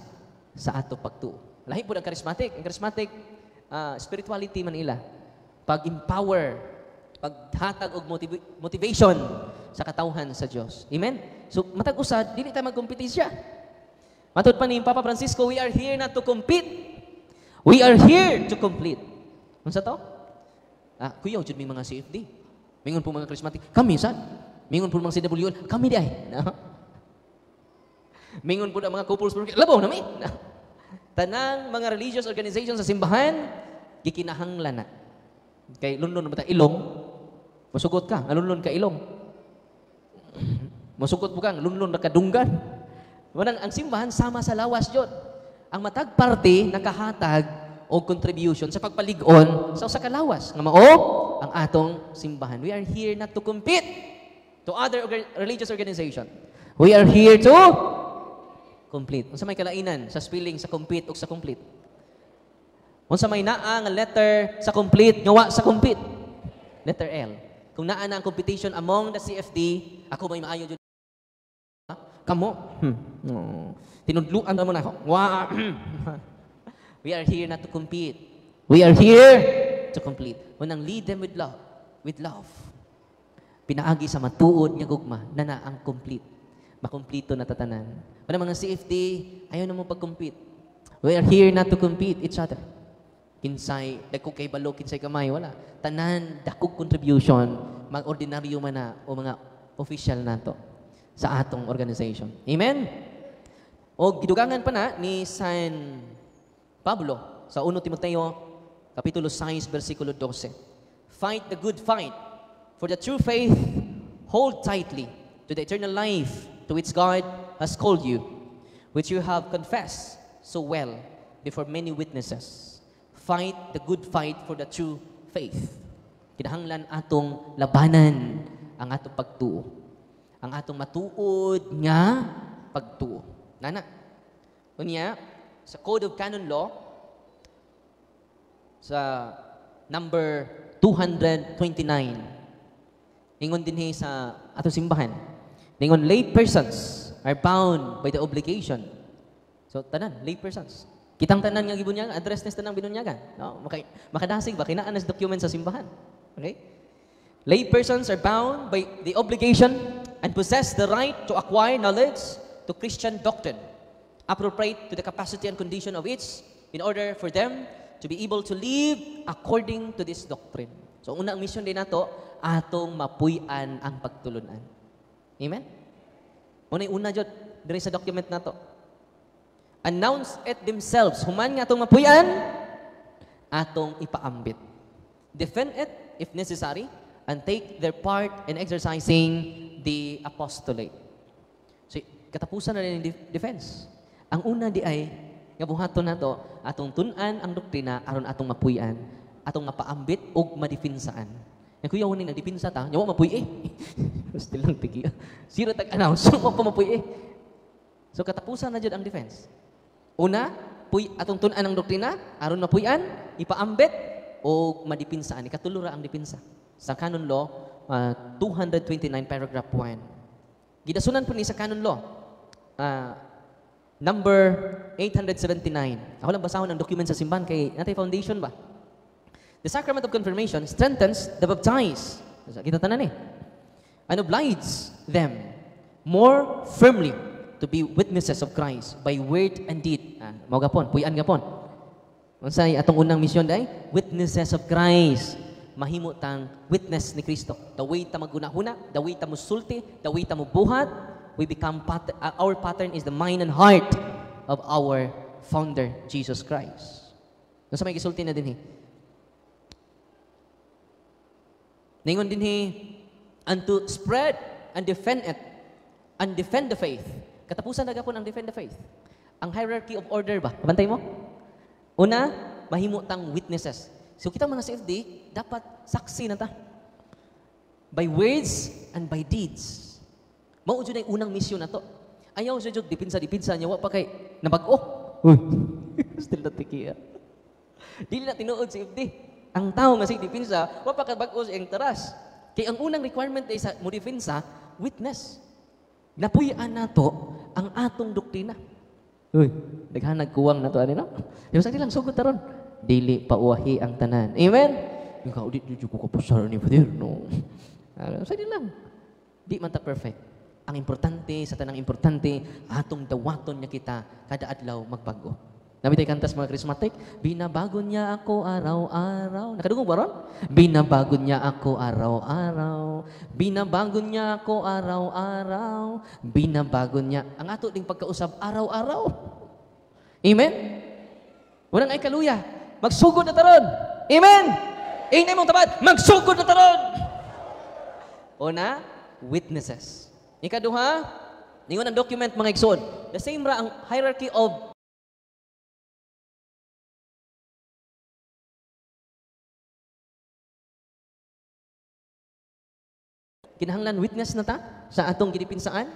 sa atong pagtuo. Lahi po ang charismatic. Ang charismatic, spirituality man ila. Pag-empower, paghatag og motivation sa katawhan sa Dios. Amen? So, matag usad, dili tayo magkompetisya. Matod pa ni Papa Francisco, we are here not to compete. We are here to complete. Unsa to? Kuyaw jud mi mga CFD. Mingon po mga charismatic, kami sad. Mingon po mga CWL, kami di ay. No? Mingon po ang mga couples, labaw na mi. No? Tanang mga religious organizations sa simbahan, gikinahanglan na. Kay London ba ta ilong? Masugot ka, alunlon ka ilong. Masugot po kang lunlon na kadunggan. Wanang ang simbahan sama sa lawas jud. Ang matag parte nakahatag o contribution sa pagpalig-on sa usa ka lawas nga mao ang atong simbahan. We are here not to compete to other religious organization. We are here to complete. Unsa may kalainan sa spelling sa compete ug sa complete? Unsa may naa nga letter sa complete nga wa sa compete? Letter L. Kung naa na ang competition among the CFD, ako may maayo jud. Kamo. Tinudluan mo na ako. Wow. We are here not to compete. We are here to complete. Unang lead them with love. With love. Pinaagi sa matuod nga gugma na ang complete. Makomplito na tatanan. Wala mga CFD, ayaw na mo pag-compete. We are here not to compete each other. Kinsay, dako kay balo, kinsay kamay, wala. Tanan, dakog contribution, mag-ordinaryo man na o mga official na to sa atong organization. Amen? O gidugangan pa na ni San Pablo sa 1 Timoteo kapitulo 6 versikulo 12. Fight the good fight for the true faith, hold tightly to the eternal life to which God has called you, which you have confessed so well before many witnesses. Fight the good fight for the true faith. Kinahanglan atong labanan ang atong pagtuo. Ang atong matuod nga pagtuo. Nana. Unya, sa Code of Canon Law, sa number 229, ningon din sa atong simbahan, ningon lay persons are bound by the obligation. So, tanan, lay persons. Kitang tanan nga gibunyagan, address nes tanang binunyagan. No? Makadasig ba? Kinaan nas document sa simbahan. Okay? Lay persons are bound by the obligation and possess the right to acquire knowledge to Christian doctrine, appropriate to the capacity and condition of each, in order for them to be able to live according to this doctrine. So, una ang mission din nato, atong mapuy-an ang pagtulunan. Amen? Una jud diri sa document nato. Announce it themselves. Human nga atong mapuy-an, atong ipaambit. Defend it if necessary, and take their part in exercising the apostolate. So, katapusan na rin yung defense. Ang una di ay, nga buhaton nato, atong tunan ang doktrina, aron atong mapuy-an, atong mapaambit o madipensaan. Yung kuya hunin nagdipinsa ta, nyawa mapuy Still lang tigi. Zero tag-announce, mo pa mapuy So, katapusan na dyan ang defense. Una, atong tunan ang doktrina, aron mapuy-an, ipaambit, o madipinsaan. Ikatulura ang dipinsa. Sa Canon Law, 229 paragraph 1. Gidasunan po ni sa Canon Law, number 879. Ako lang basahon ang document sa simbahan kay natay foundation ba? The sacrament of confirmation strengthens the baptized. Kita tanan and obliges them more firmly to be witnesses of Christ by word and deed. Mao gapon, puy-an gapon. Unsay atong unang misyon day? Witnesses of Christ. Mahimo tang witness ni Kristo. The way ta magunahuna, the way ta musulti, the way ta mubuhat, we become our pattern is the mind and heart of our founder Jesus Christ. Unsa may gisulti na dinhi? Ningon dinhi and to spread and defend it and defend the faith. Katapusan na gapon ang defend the faith. Ang hierarchy of order ba? Kabantay mo? Una, mahimo tang witnesses. So kita mga CFD, dapat saksi na ta. By words and by deeds. Mao jud ang unang misyon nato. Ayaw jud dipinsa nya wa pa kay nabag-o. Uy. Still na tiki. Dili na tinuod CFD. Ang tao nga si dipinsa, wa pa ka bag-o sa iyang taras. Kay ang unang requirement ay sa mo dipinsa, witness. Napuy-an nato ang atong doktrina. Uy, daghan nagkuwang na to ani no? Yung sa dilang sugod taron, dili pauwahi ang tanan. Amen. Yung ka di ko kapusar ni Father no. Sa dilang di man ta perfect. Ang importante sa tanang importante atong dawaton niya kita kada adlaw magbago. Nabi tay kantas mga charismatic, binabago niya ako araw-araw. Nakadungog ba ron? Binabago niya ako araw-araw. Binabago niya ako araw-araw. Binabago niya. Ang ato ding pagkausap araw-araw. Amen? Unang ay kaluya. Magsugod na taron. Amen? Inay mong tapat. Magsugod na taron. Una, witnesses. Ikaduha, ningon ang document mga igsoon. The same ra ang hierarchy of kinahanglan witness na ta sa atong gidipinsaan.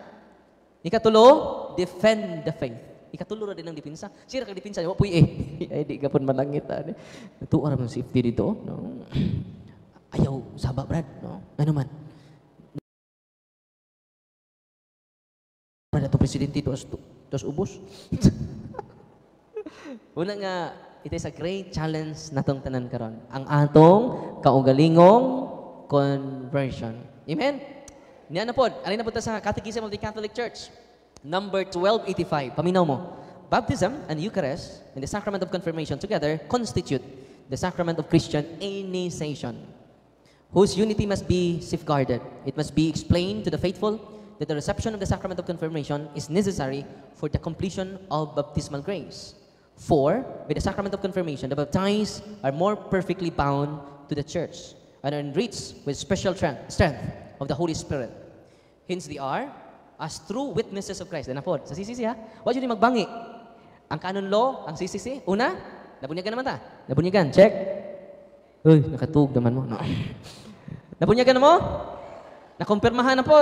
Ikatulo, defend the faith. Ikatulo ra din ang dipinsa. Sira ka dipinsa, wa puy ay di gapon malangit ani. Tuwa ra man safety dito, no. Ayaw saba brad, no. Ano man. Para to presidente tos ubos. Una nga, it is a great challenge natong tanan karon. Ang atong kaugalingong conversion. Amen? Niya na po. Alin na po sa Catechism of the Catholic Church. Number 1285. Paminaw mo. Baptism and Eucharist and the Sacrament of Confirmation together constitute the Sacrament of Christian initiation, whose unity must be safeguarded. It must be explained to the faithful that the reception of the Sacrament of Confirmation is necessary for the completion of baptismal grace. For, with the Sacrament of Confirmation, the baptized are more perfectly bound to the Church and are enriched with special strength of the Holy Spirit. Hence they are as true witnesses of Christ. Na po, sa CCC ha, huwag yun magbangi. Ang canon law, ang CCC, una, nabunyagan naman ta. Nabunyagan, check. Uy, nakatug naman mo. No. Nabunyagan na mo? Nakumpirmahan na po.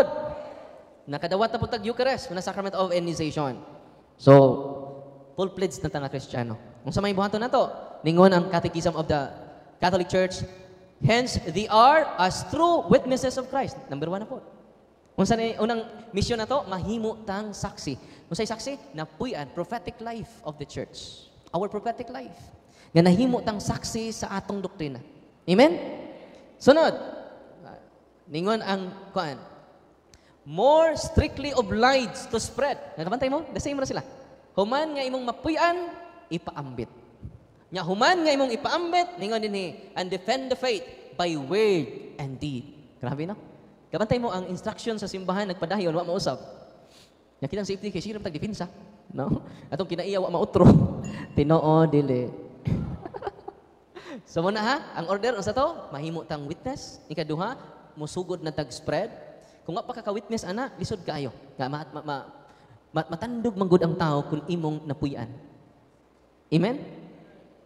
Nakadawat na po tag Eucharist, na sacrament of initiation. So, full-fledged na nga Kristiyano. Kung sa may buhaton na to, ningon ang Catechism of the Catholic Church, hence, they are as true witnesses of Christ. Number 1 na po. Kung sa unang mission na to, mahimo tang saksi. Kung sa'y saksi, napuyan, prophetic life of the church. Our prophetic life. Nga nahimo tang saksi sa atong doktrina. Amen? Sunod. Ningon ang kuan. More strictly obliged to spread. Nakabantay mo? The same ra sila. Human nga imong mapuyan, ipaambit. Nya human nga imong ipaambit, ningon dinhi, and defend the faith by word and deed. Grabe no? Kabantay mo ang instruction sa simbahan nagpadayon wa mausab. Nya kitang safety kay sirap tag depensa, no? Atong kinaiya wa mautro. Tinoo dili. So muna ha, ang order unsa to? Mahimo tang witness, ikaduha, musugod na tag spread. Kung nga pa ka-witness ana, lisod kaayo. Nga matandog manggod ang tao kung imong napuy-an. Amen?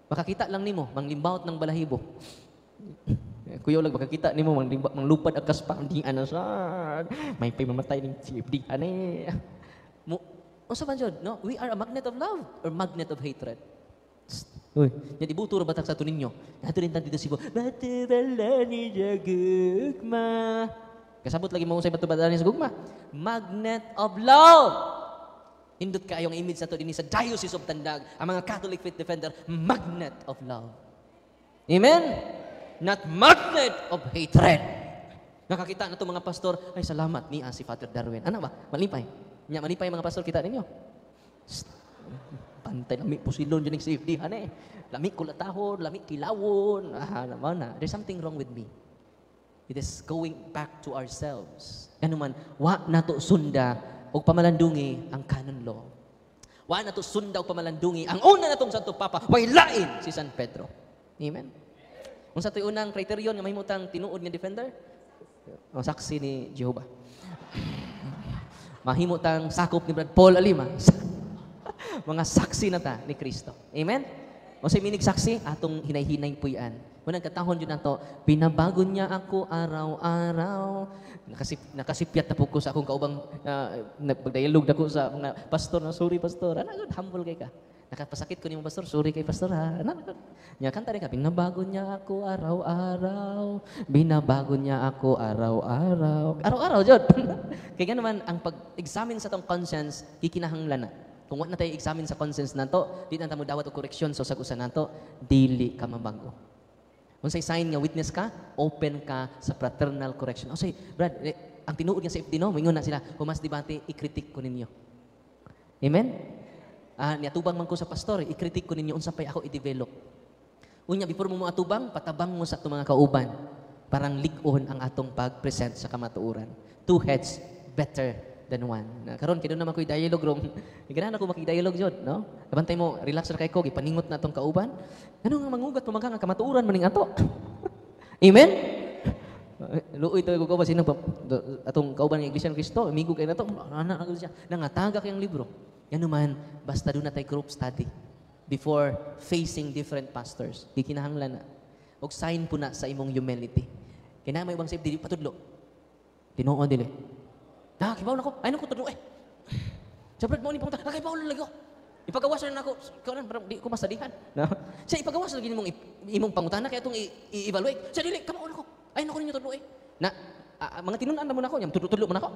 Makakita lang nimo manglimbawt ng balahibo. Kuya lag makakita nimo manglupad ang kaspa di ana sa. May mamatay ning CFD ani. Unsa man jud, no? We are a magnet of love or magnet of hatred. Uy, nya dibuto ra batak sa tuninyo. Nato rin dito sibo. Batibala ni jagugma. Kasabot lagi mo sa batibala ni sa gugma. Magnet of love. Indot kaayong image sa to dinhi sa Diocese of Tandag, ang mga Catholic Faith Defender, magnet of love. Amen? Not magnet of hatred. Nakakita na to mga pastor, ay salamat ni si Father Darwin. Ano ba? Malipay. Nya malipay mga pastor kita ninyo. Pantay lami pusilon dyan ng safety. Lami kulatahon, lami kilawon. Naman na. There's something wrong with me. It is going back to ourselves. Ano man, wa nato sunda o pamalandungi ang canon law. Wa nato sunda o pamalandungi ang una natong Santo Papa, way lain si San Pedro. Amen? Kung sa ito'y unang kriteriyon nga mahimutang tinuod nga defender, ang saksi ni Jehovah. Mahimutang sakop ni Brad Paul Alima. Mga saksi na ta ni Kristo. Amen? O sa minig saksi, atong hinay-hinay puyan. Kung nagkatahon yun na to, binabago niya ako araw-araw. Nakasipyat na po ko sa akong kaubang, nagpagdialog na ko sa mga pastor na, sorry pastor, humble kay ka. Nakapasakit ko ni mo pastor, sorry kay pastor ha. Nya kanta rin ka, binabago niya ako araw-araw. Binabago niya ako araw-araw. Araw-araw, Jod. Kaya naman, ang pag-examine sa tong conscience, kikinahanglan na. Kung wala na tayo examine sa conscience na to, di na tamo dawat o koreksyon sa sagusan na to, dili ka mabago. Kung say sign nga witness ka, open ka sa fraternal correction. O say, Brad, ang tinuod nga sa FD, no? Mingon na sila, humas debate, ikritik ko ninyo. Amen? Niatubang man ko sa pastor, ikritik ko ninyo, unsa pay ako i-develop. Unya, before mo atubang, patabang mo sa itong mga kauban. Parang lig-on ang atong pag-present sa kamatuuran. Two heads, better than one. Karon kay naman ko'y dialogue rom. Ganahan ako maki-dialogue jud, no? Kabantay mo, relax ra kay ko, gipaningot na atong kauban. Ano nga mangugat pamagang kamatuuran maning ato? Amen? Luoy to ko ba sinang atong kauban ng Iglesia ng Cristo, amigo kay nato, ana na siya. Nangatagak yang libro. Yan man, basta doon na tayo group study before facing different pastors. Gikinahanglan na. Og sign po na sa imong humility. Kaya may ibang safe, dili patudlo. Tinuod dili. Kibaw na ko. Ay, naku, tudlo eh. Sabrad mo ni pangutan. Kibaw na lagi ko. Ipagawas na ako. Ikaw na, parang di ko masadihan. No? Siya, ipagawas na gini imong pangutan na kaya itong i-evaluate. Siya, dili, kamaw na ko. Ay, naku ninyo tudlo eh. Mga tinunan na mo na ako. Tudlo mo na ako.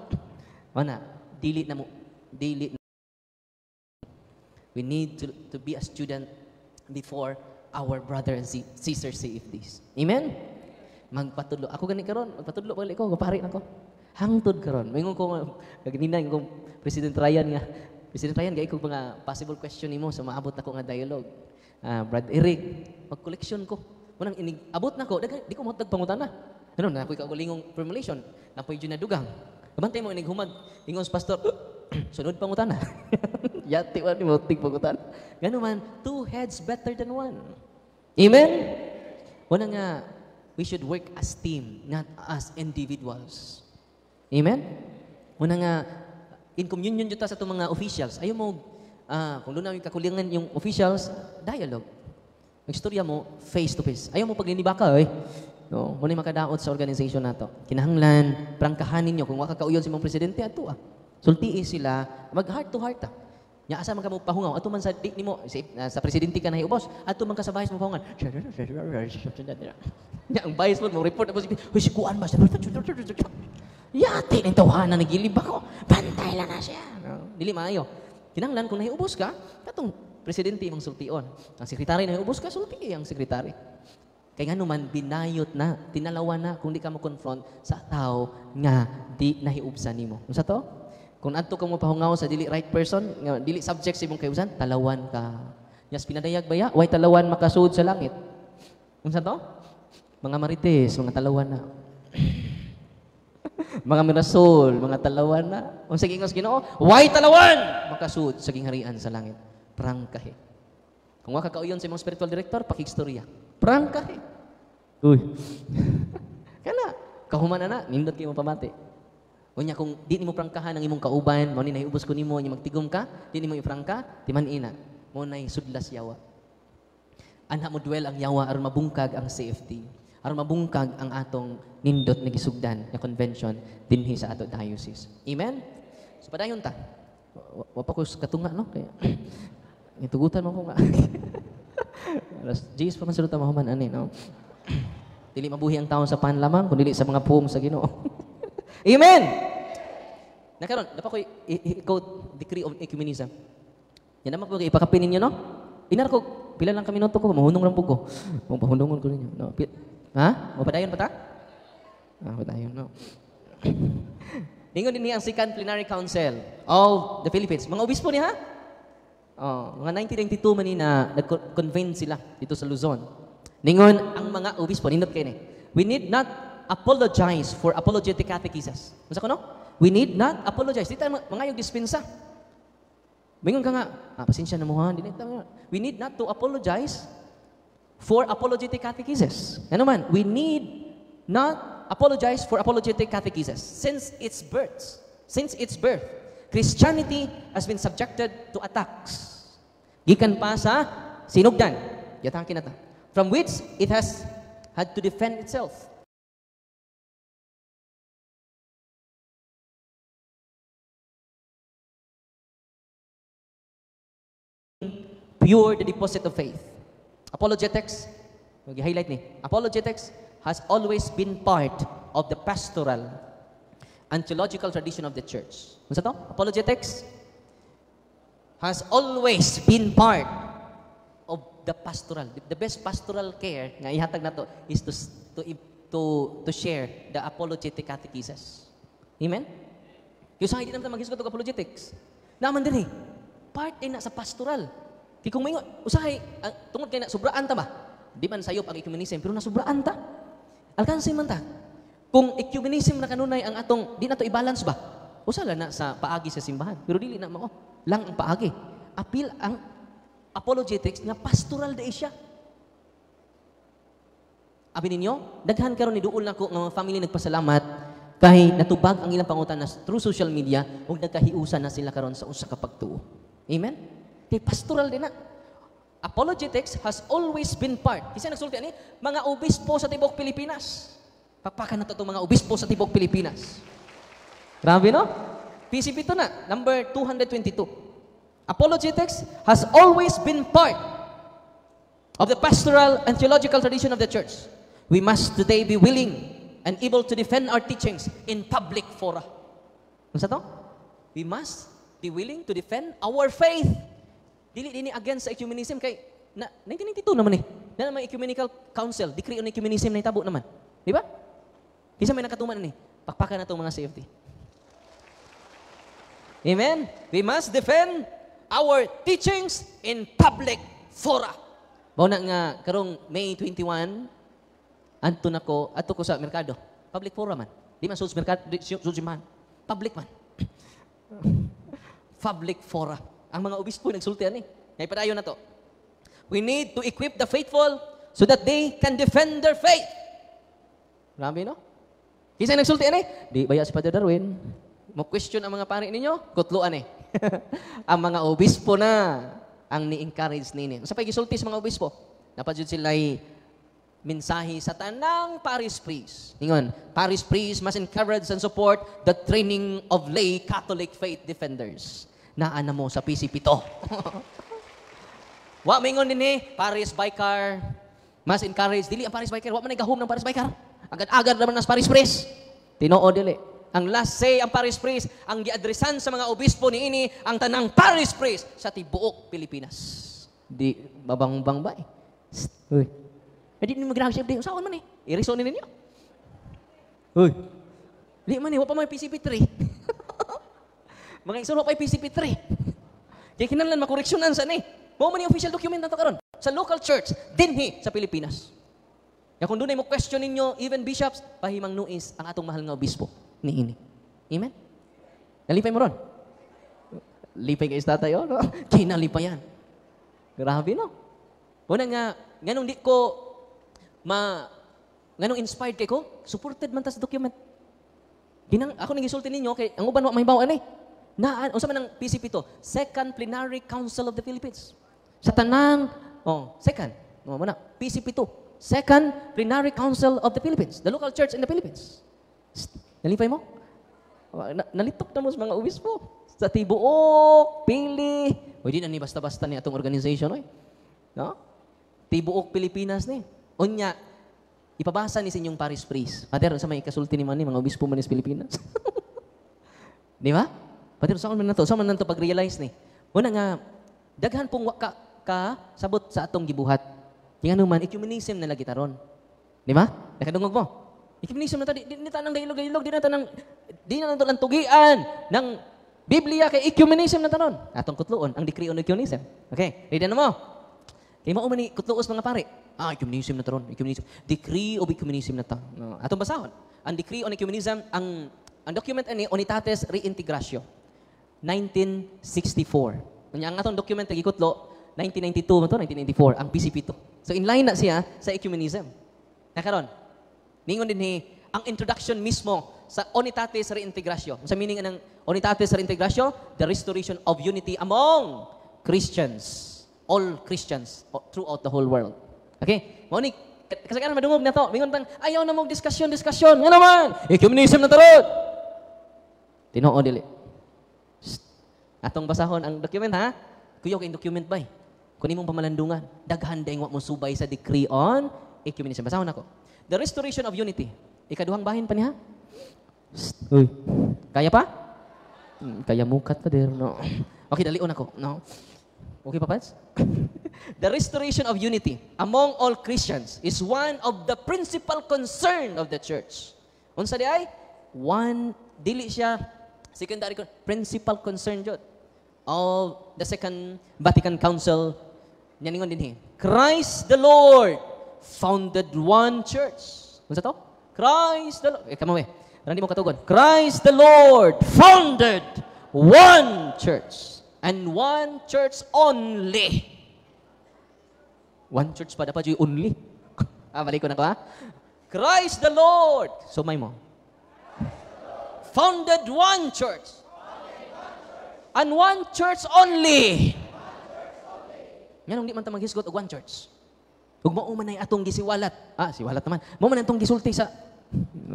Mana, dili na mo. Dili na. We need to be a student before our brother and sister say if this. Amen? Magpatudlo. Ako gani karon, magpatudlo pala ko, gapari na ko. Hangtod karon. Mayingon ko gaginina yung President Ryan nga. President Ryan gay ko mga possible question nimo sa maabot nako nga dialogue. Brad Eric, pag-collection ko. Munang abot nako, di ko mo tagpangutana. Ano na ako'y kaugalingong formulation. Napoy jud na dugang. Kabantay mo inig humag. Ingon sa pastor, sunod pangutana. Yati man mo tig pangutana. Gano man, two heads better than one. Amen. Wala nga we should work as team, not as individuals. Amen? Muna nga, in communion dito sa itong mga officials, ayaw mo, kung doon na yung kakulingan yung officials, dialogue. Magstorya mo, face to face. Ayaw mo pag ninibaka, No, mo ni makadaot sa organization nato. Kinahanglan prangkahan ninyo kung wa ka kauyon si mong presidente ato ah. Sultii sila mag heart to heart ah. Nya asa man ka mo pahungaw ato man sa di nimo sa presidente ka na ubos ato man ka sa vice mo pahungan. Nya ang vice mo report ako huy si kuan ba. Yati ning tawhanan nagilib ako. Bantay lang na siya. No? Dili maayo. Kinahanglan kung nahiubos ka, katong presidente mong sultion. Ang sekretary nahiubos ka, sulti ang sekretary. Kaya nga naman, binayot na, tinalawan na kung di ka mo confront sa tao nga di nahiubsan nimo. Ano sa to? Kung adto ka mo pahungaw sa dili right person, nga dili subject sa imong kayusan, talawan ka. Yas pinadayag baya, way talawan makasud sa langit. Ano sa to? Mga marites, mga talawan na. Mga mirasol, mga talawan na. Kung sige nga Ginoo, way talawan makasud sa gingharian sa langit. Prangkahe. Kung wa ka kauyon sa imong spiritual director, pakigstorya. Prangkahe. Uy. Kana, kahuman na, nindot kayo mo pamati. Unya kung di nimo prangkahan ang imong kauban, mao ni nahiubos ko nimo nya magtigom ka, di nimo iprangka, timan ina, mo nay sudlas yawa. Anha mo duel ang yawa aron mabungkag ang CFT, aron mabungkag ang atong nindot na gisugdan na convention dinhi sa ato diocese. Amen. So padayon ta. Wa pa ko katunga no kaya itugutan mo ko nga. Alas Jesus pa man sulod ta mahuman ani no. Dili mabuhi ang taon sa pan lamang kundi sa mga puong sa Ginoo. Amen! Nakaroon, dapat ko i-quote decree of ecumenism. Yan naman po, ipakapin ninyo, no? Inar ko, pila lang kami noto ko, mahunong lang po ko. Mahunongon ko ninyo. No? Ha? Mapadayon pa ta? Mapadayon, no? Ningon din niya ang Second Plenary Council of the Philippines. Mga obispo niya, ha? Mga 1992 man na nag-convene sila dito sa Luzon. Ningon, ang mga obispo, nindot kayo ni, we need not apologize for apologetic catechesis. Masa ko no? We need not apologize. Dito mga yung dispensa. Mingon ka nga, pasensya na mo ha. We need not to apologize for apologetic catechesis. Ano man? We need not apologize for apologetic catechesis. Since its birth, Christianity has been subjected to attacks. Gikan pa sa sinugdan. Yatakin na ta. From which it has had to defend itself. Pure the deposit of faith. Apologetics, mag-highlight ni. Apologetics has always been part of the pastoral and theological tradition of the church. Ano sa to? Apologetics has always been part of the pastoral. The best pastoral care nga ihatag na to is to share the apologetic catechesis. Amen? Yung sa hindi naman mag-isgot ng apologetics. Naman din part din na sa pastoral. Kaya kung may usahay, tungod kayo na, sobraan ta ba? Di man sayop ang ecumenism, pero nasubraan ta. Alkansin man ta. Kung ecumenism na kanunay ang atong, di na to i-balance ba? Usala na sa paagi sa simbahan. Pero dili na mao. Lang ang paagi. Apil ang apologetics na pastoral da siya. Abi ninyo, daghan karon ni duol na ko ng mga family nagpasalamat kay natubag ang ilang pangutan na through social media ug nagkahiusan na sila karon sa usa ka pagtuo. Amen? Kay pastoral din na. Apologetics has always been part. Kasi nagsulti ani, mga obispo sa tibok Pilipinas. Pakpakan na to mga obispo sa tibok Pilipinas. Grabe no? PCP to na, number 222. Apologetics has always been part of the pastoral and theological tradition of the church. We must today be willing and able to defend our teachings in public fora. Ano sa to? We must be willing to defend our faith. Dili against sa ecumenism kay 1992 naman na may ecumenical council, decree on ecumenism na itabo naman. Di ba? Kisa may nakatuman ni. Pakpakan na itong mga CFT. Amen? We must defend our teachings in public fora. Bauna nga, karong May 21, ato ko sa merkado. Public fora man. Di man sa merkado, man. Public man. Public fora. Ang mga obispo nagsultian ni. Ngay padayon na to. We need to equip the faithful so that they can defend their faith. Marami, no? Kisa nagsultian ni? Di baya si Father Darwin. Mo-question ang mga pari ninyo, kutluan ang mga obispo na ang ni-encourage nini. Sa pag-isulti sa mga obispo, napadjud sila mensahe sa tanang parish priest. Ingon, parish priest must encourage and support the training of lay Catholic faith defenders. Naana mo sa PCP to. Wa mingon din parish vicar must encourage. Dili ang parish vicar, wa man nagahom ng parish vicar. Agad-agad naman as parish priest. Tinoo dili. Ang last say ang parish priest, ang giadresan sa mga obispo niini ang tanang parish priest sa tibuok Pilipinas. Di babang-bang ba eh. Uy. Di ni mag-grab di usaon man eh. I-reason ninyo. Uy. Di man eh, wa pa may PCP3. Mga igsoon wa pa PCP3. Kaya kinahanglan makoreksyonan sa ni. Mao man yung official document nato karon sa local church dinhi sa Pilipinas. Ya kung dunay mo question ninyo, even bishops, pahimang nuis ang atong mahal nga obispo niini. Amen? Nalipay mo ron? Lipay ka tatay, no? Kinalipay yan. Grabe, no? Una nga, nganong di ko nganong inspired kay ko, supported man ta sa document. Ako nang gisulti ninyo, kay ang uban wa mahibawaan eh. Unsa man ang PCP to? Second Plenary Council of the Philippines. Sa tanang, second, muna, PCP to. Second Plenary Council of the Philippines. The local church in the Philippines. Nalipay mo? Nalitok na mo sa mga obispo. Sa tibuok, pili. O di na ni basta-basta ni atong organization. No? Tibuok Pilipinas ni. Unya, ipabasa ni sa inyong parish priest. Pader, sa may kasulti ni man ni, mga obispo man ni sa Pilipinas. Di ba? Pader, saan man na to? Saan man na to pag-realize ni? Una nga, daghan pong sabot sa atong gibuhat. Yung ano man, ecumenism na lagi taron. Di ba? Nakadungog mo. Ecumenism na ta, di na tanang dailog-dailog, di na lang tugian ng Biblia kay ecumenism na taron. Atong kutloon, ang decree on ecumenism. Okay, ready na mo? Kaya mo man ni kutloos mga pare. Ecumenism na taron, ecumenism. Decree of ecumenism na ta. Atong basahon. Ang decree on ecumenism, ang document ani Unitatis Reintegratio, 1964. Ang atong document nagikutlo 1992 mo to, 1994, ang PCP to. So inline na siya sa ecumenism. Nakaron, ningon din ang introduction mismo sa Unitatis Reintegratio. Sa meaning ng Unitatis Reintegratio, the restoration of unity among Christians, all Christians throughout the whole world. Okay? Maunik, kasagaran madungog na to. Mingon tang, ayaw na mong diskusyon. Nga naman, ecumenism na tarot. Tinoo dili. Atong basahon ang document ha? Kuyo kay document ba? Kung imong pamalandungan, daghan daing wa mo subay sa decree on ecumenism. Basahon ako. The restoration of unity. Ikaduhang bahin pa niya. Uy. Kaya pa? Kaya mukat pa der, no. Okay, dalion ako. No. Okay pa, Pats? The restoration of unity among all Christians is one of the principal concern of the church. Unsa di ay? Dili siya secondary principal concern jud of the Second Vatican Council. Nyaningon din Christ the Lord founded one church. Unsa to? Christ the Lord. Kamawe. Hindi mo katugon. Christ the Lord founded one church. And one church only. One church pa dapat yung only. Balik ko na ko ha. Christ the Lord. So may mo. Founded one church. And one church only. Yan di man ta maghisgot og one church. Ug mao man ay atong gisiwalat. Siwalat naman. Mao man atong gisulti sa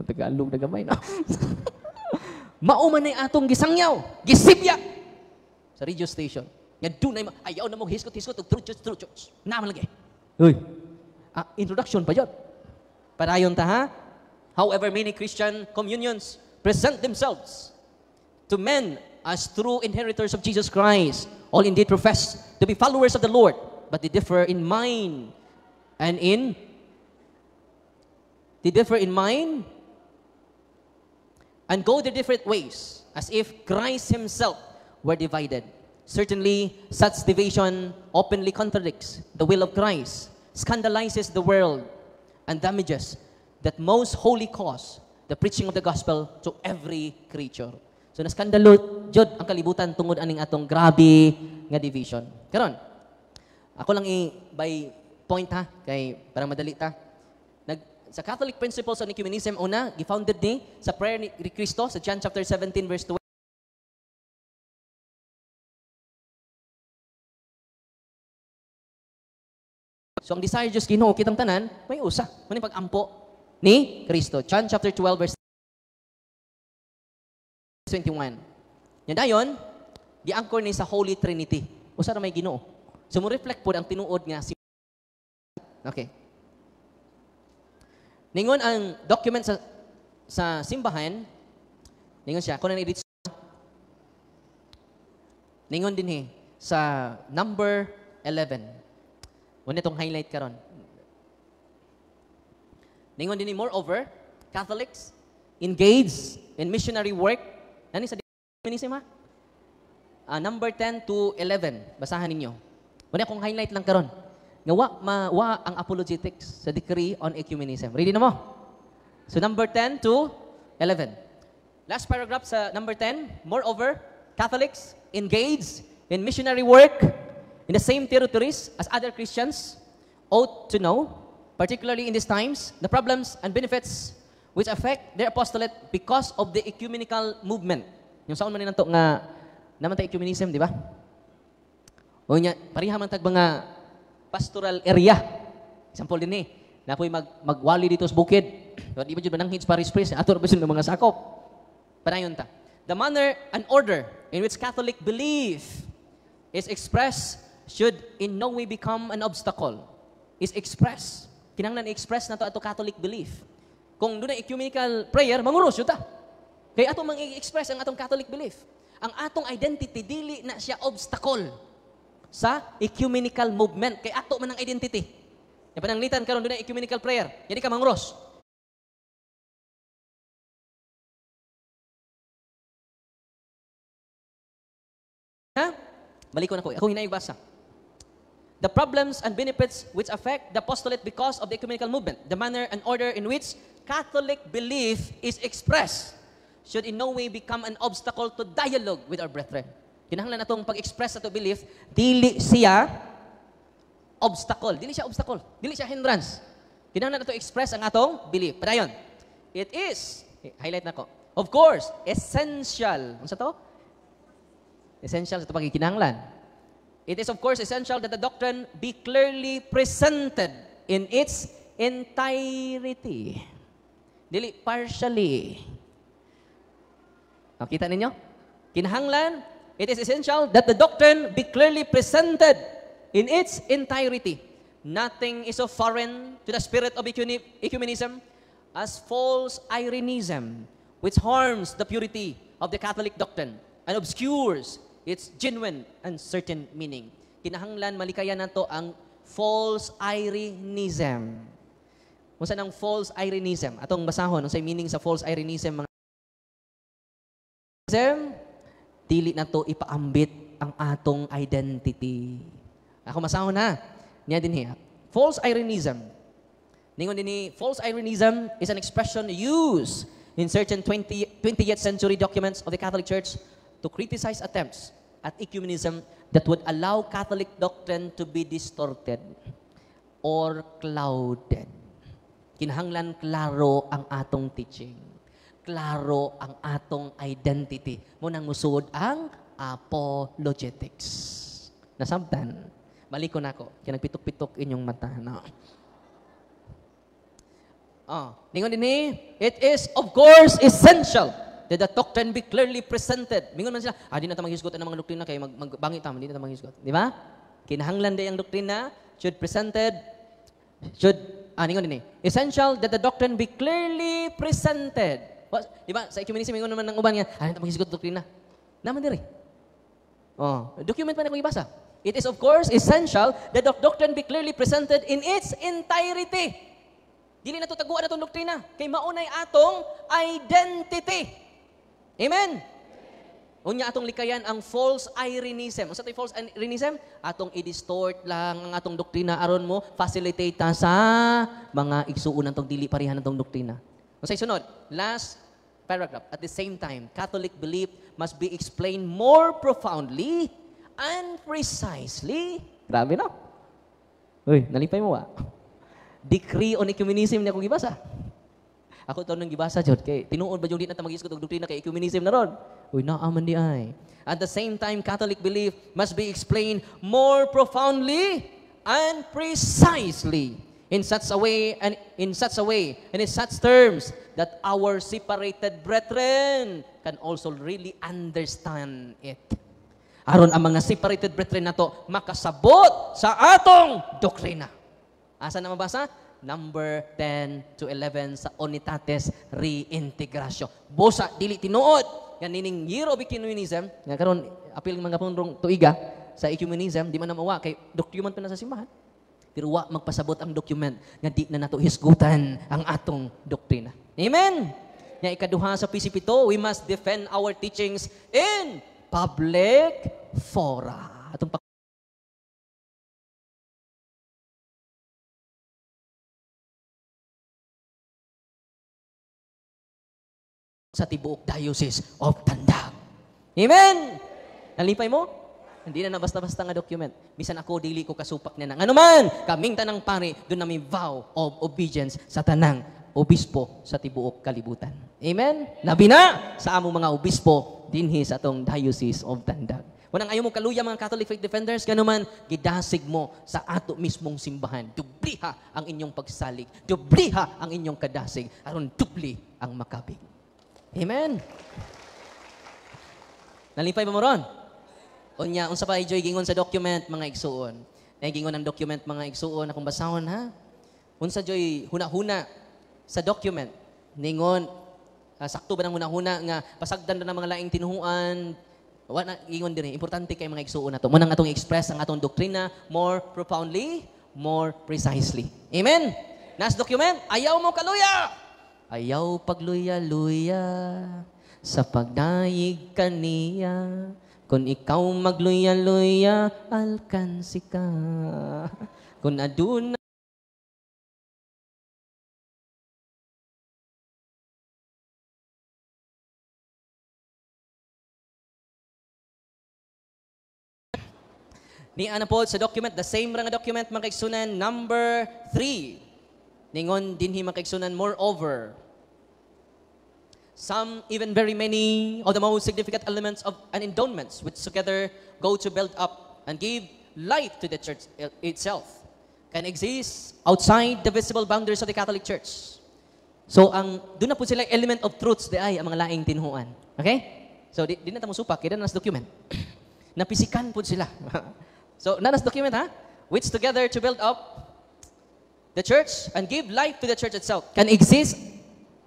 Tagalog na gamay na. Mao man ay atong gisangyaw, gisibya sa radio station. Nga dunay ayaw na mo hisgot og true church. Naman lagi. Uy. Introduction pa jud. Padayon ta ha. However, many Christian communions present themselves to men as true inheritors of Jesus Christ. All indeed profess to be followers of the Lord, but they differ in mind and go their different ways, as if Christ himself were divided. Certainly, such division openly contradicts the will of Christ, scandalizes the world, and damages that most holy cause, the preaching of the gospel to every creature. So naskandalo jud ang kalibutan tungod aning atong grabe nga division. Karon, ako lang by point ha kay para madali ta. Sa Catholic Principles on Ecumenism una gifounded ni sa prayer ni Cristo sa John chapter 17 verse 12. So ang desire Diyos Ginoo kitang tanan, may usa. Muna pag-ampo ni Kristo. John chapter 12 verse 21. Yan dayon, gi-anchor ni sa Holy Trinity. Usa ra may Ginoo. So mo reflect pod ang tinuod nga si Okay. Ningon ang document sa simbahan, ningon siya, kuno ni edit ningon din sa number 11. Muna itong highlight karon. Ningon din moreover, Catholics engage in missionary work. Nani sa communism ha? Number 10 to 11. Basahan ninyo. Muna akong highlight lang karon. Nga wa ang apologetics sa decree on ecumenism. Ready na mo? So number 10 to 11. Last paragraph sa number 10. Moreover, Catholics engage in missionary work in the same territories as other Christians ought to know, particularly in these times, the problems and benefits which affect their apostolate because of the ecumenical movement. Yung saon man ni nanto nga naman tayo ecumenism, di ba? O nya, pariha man tag mga pastoral area. Example din na ako'y magwali dito sa bukid. Di ba dyan mananghid sa Paris Priest? Ato na ba ng mga sakop? Panayon ta. The manner and order in which Catholic belief is expressed should in no way become an obstacle. Is express. Kinahanglan i-express na to ato Catholic belief. Kung doon na ecumenical prayer, manguros yun ta. Kaya ato mang i-express ang atong Catholic belief. Ang atong identity, dili na siya obstacle sa ecumenical movement. Kaya ato man ang identity. Yung pananglitan karon doon na ecumenical prayer. Yan ka manguros. Ha? Balik ko na ko. Ako hinayog-basa. The problems and benefits which affect the apostolate because of the ecumenical movement, the manner and order in which Catholic belief is expressed, should in no way become an obstacle to dialogue with our brethren. Kinahanglan natong pag-express ato belief, dili siya obstacle. Dili siya obstacle. Dili siya hindrance. Kinahanglan nato express ang atong belief. Padayon. It is, highlight na ko, of course, essential. Ano sa to? Essential sa ito pagkikinahanglan. It is of course essential that the doctrine be clearly presented in its entirety. Dili partially. Kita ninyo? Kinahanglan, it is essential that the doctrine be clearly presented in its entirety. Nothing is so foreign to the spirit of ecumenism as false Irenism, which harms the purity of the Catholic doctrine and obscures its genuine and certain meaning. Kinahanglan malikayan nato ang false Irenism. Kung saan ang false Irenism? Atong basahon, ang meaning sa false Irenism, mga dili na to ipaambit ang atong identity. Ako masahon na. Niya din false Irenism. Ningon din false Irenism is an expression used in certain 20th century documents of the Catholic Church to criticize attempts at ecumenism that would allow Catholic doctrine to be distorted or clouded. Kinahanglan klaro ang atong teaching. Klaro ang atong identity. Munang musud ang apologetics. Nasabtan. Balik ko na ako. Kaya nagpitok-pitok inyong mata. No? Ningon din it is of course essential that the doctrine be clearly presented. Mingon man sila, di na ta maghisgot ang mga doktrina kay magbangit ta, di na ta maghisgot. Di ba? Kinahanglan day ang doktrina should ningon din essential that the doctrine be clearly presented. Di ba? Sa ecumenism mingon naman ng uban nga, di na ta maghisgot doktrina. Naman diri. Document pa na kong ibasa. It is of course essential that the doctrine be clearly presented in its entirety. Dili na to taguan atong doktrina kay maunay atong identity. Amen. Unya atong likayan ang false Irenism. Unsa tay false Irenism? Atong i-distort lang ang atong doktrina aron mo facilitate ta sa mga igsuon atong dili parehan atong doktrina. Unsay sunod? Last paragraph. At the same time, Catholic belief must be explained more profoundly and precisely. Grabe no? Uy, nalipay mo Decree on ecumenism na akong gibasa. Ako ito nang gibasa, Jod. Kay tinuod ba yung di na mag-isgot og doktrina kay ecumenism na ron? Uy, naaman di ay. At the same time, Catholic belief must be explained more profoundly and precisely in such a way and in such terms that our separated brethren can also really understand it. Aron ang mga separated brethren nato makasabot sa atong doktrina. Asa na mabasa? Number 10 to 11 sa Unitatis Reintegratio. Bosa dili tinuod nga nining Year of Ecumenism nga karon apil mga pundrong tuiga sa ecumenism, di man na mawa kay document na sa simbahan. Pero wa magpasabot ang document nga di na nato hisgutan ang atong doktrina. Amen. Nga ikaduha sa PCP to, we must defend our teachings in public fora. Atong sa tibuok Diocese of Tandag. Amen. Nalipay mo? Hindi na basta-basta nga document. Bisan ako, dili ko kasupak niya ng anuman. Kaming tanang pari, doon namin vow of obedience sa tanang obispo sa tibuok kalibutan. Amen? Labi na sa among mga obispo dinhi sa atong Diocese of Tandag. Wanang ayaw mo kaluya mga Catholic Faith Defenders, ganuman, gidasig mo sa ato mismong simbahan. Dubliha ang inyong pagsalig. Dubliha ang inyong kadasig. Aron dubli ang makabig. Amen? Nalipay ba mo ron? Unya, unsa pa ijoy gingon sa document mga igsuon. Gingon ang document mga igsuon akong basahon ha. Unsa joy huna-huna sa document. Ningon sakto ba nang huna-huna nga pasagdan na ng mga laing tinuhuan. Wa na gingon diri, importante kay mga igsuon nato. Mo nang atong express ang atong doktrina more profoundly, more precisely. Amen. Nas document, ayaw mo kaluya. Ayaw pagluya-luya sa pagdayeg kaniya. Kung ikaw magluya-luya, alkansi ka. Kung aduna ni ana po sa document, the same nga document mga kaigsunan, number 3. Ningon dinhi mga kaigsunan, moreover, some, even very many of the most significant elements of and endowments which together go to build up and give life to the church itself can exist outside the visible boundaries of the Catholic Church. So, doon na po sila element of truths di ay ang mga laing tinhuan. Okay? So, di na tamo supak, kaya na nas document. Napisikan po sila. So, nanas document ha? Which together to build up the church and give life to the church itself can exist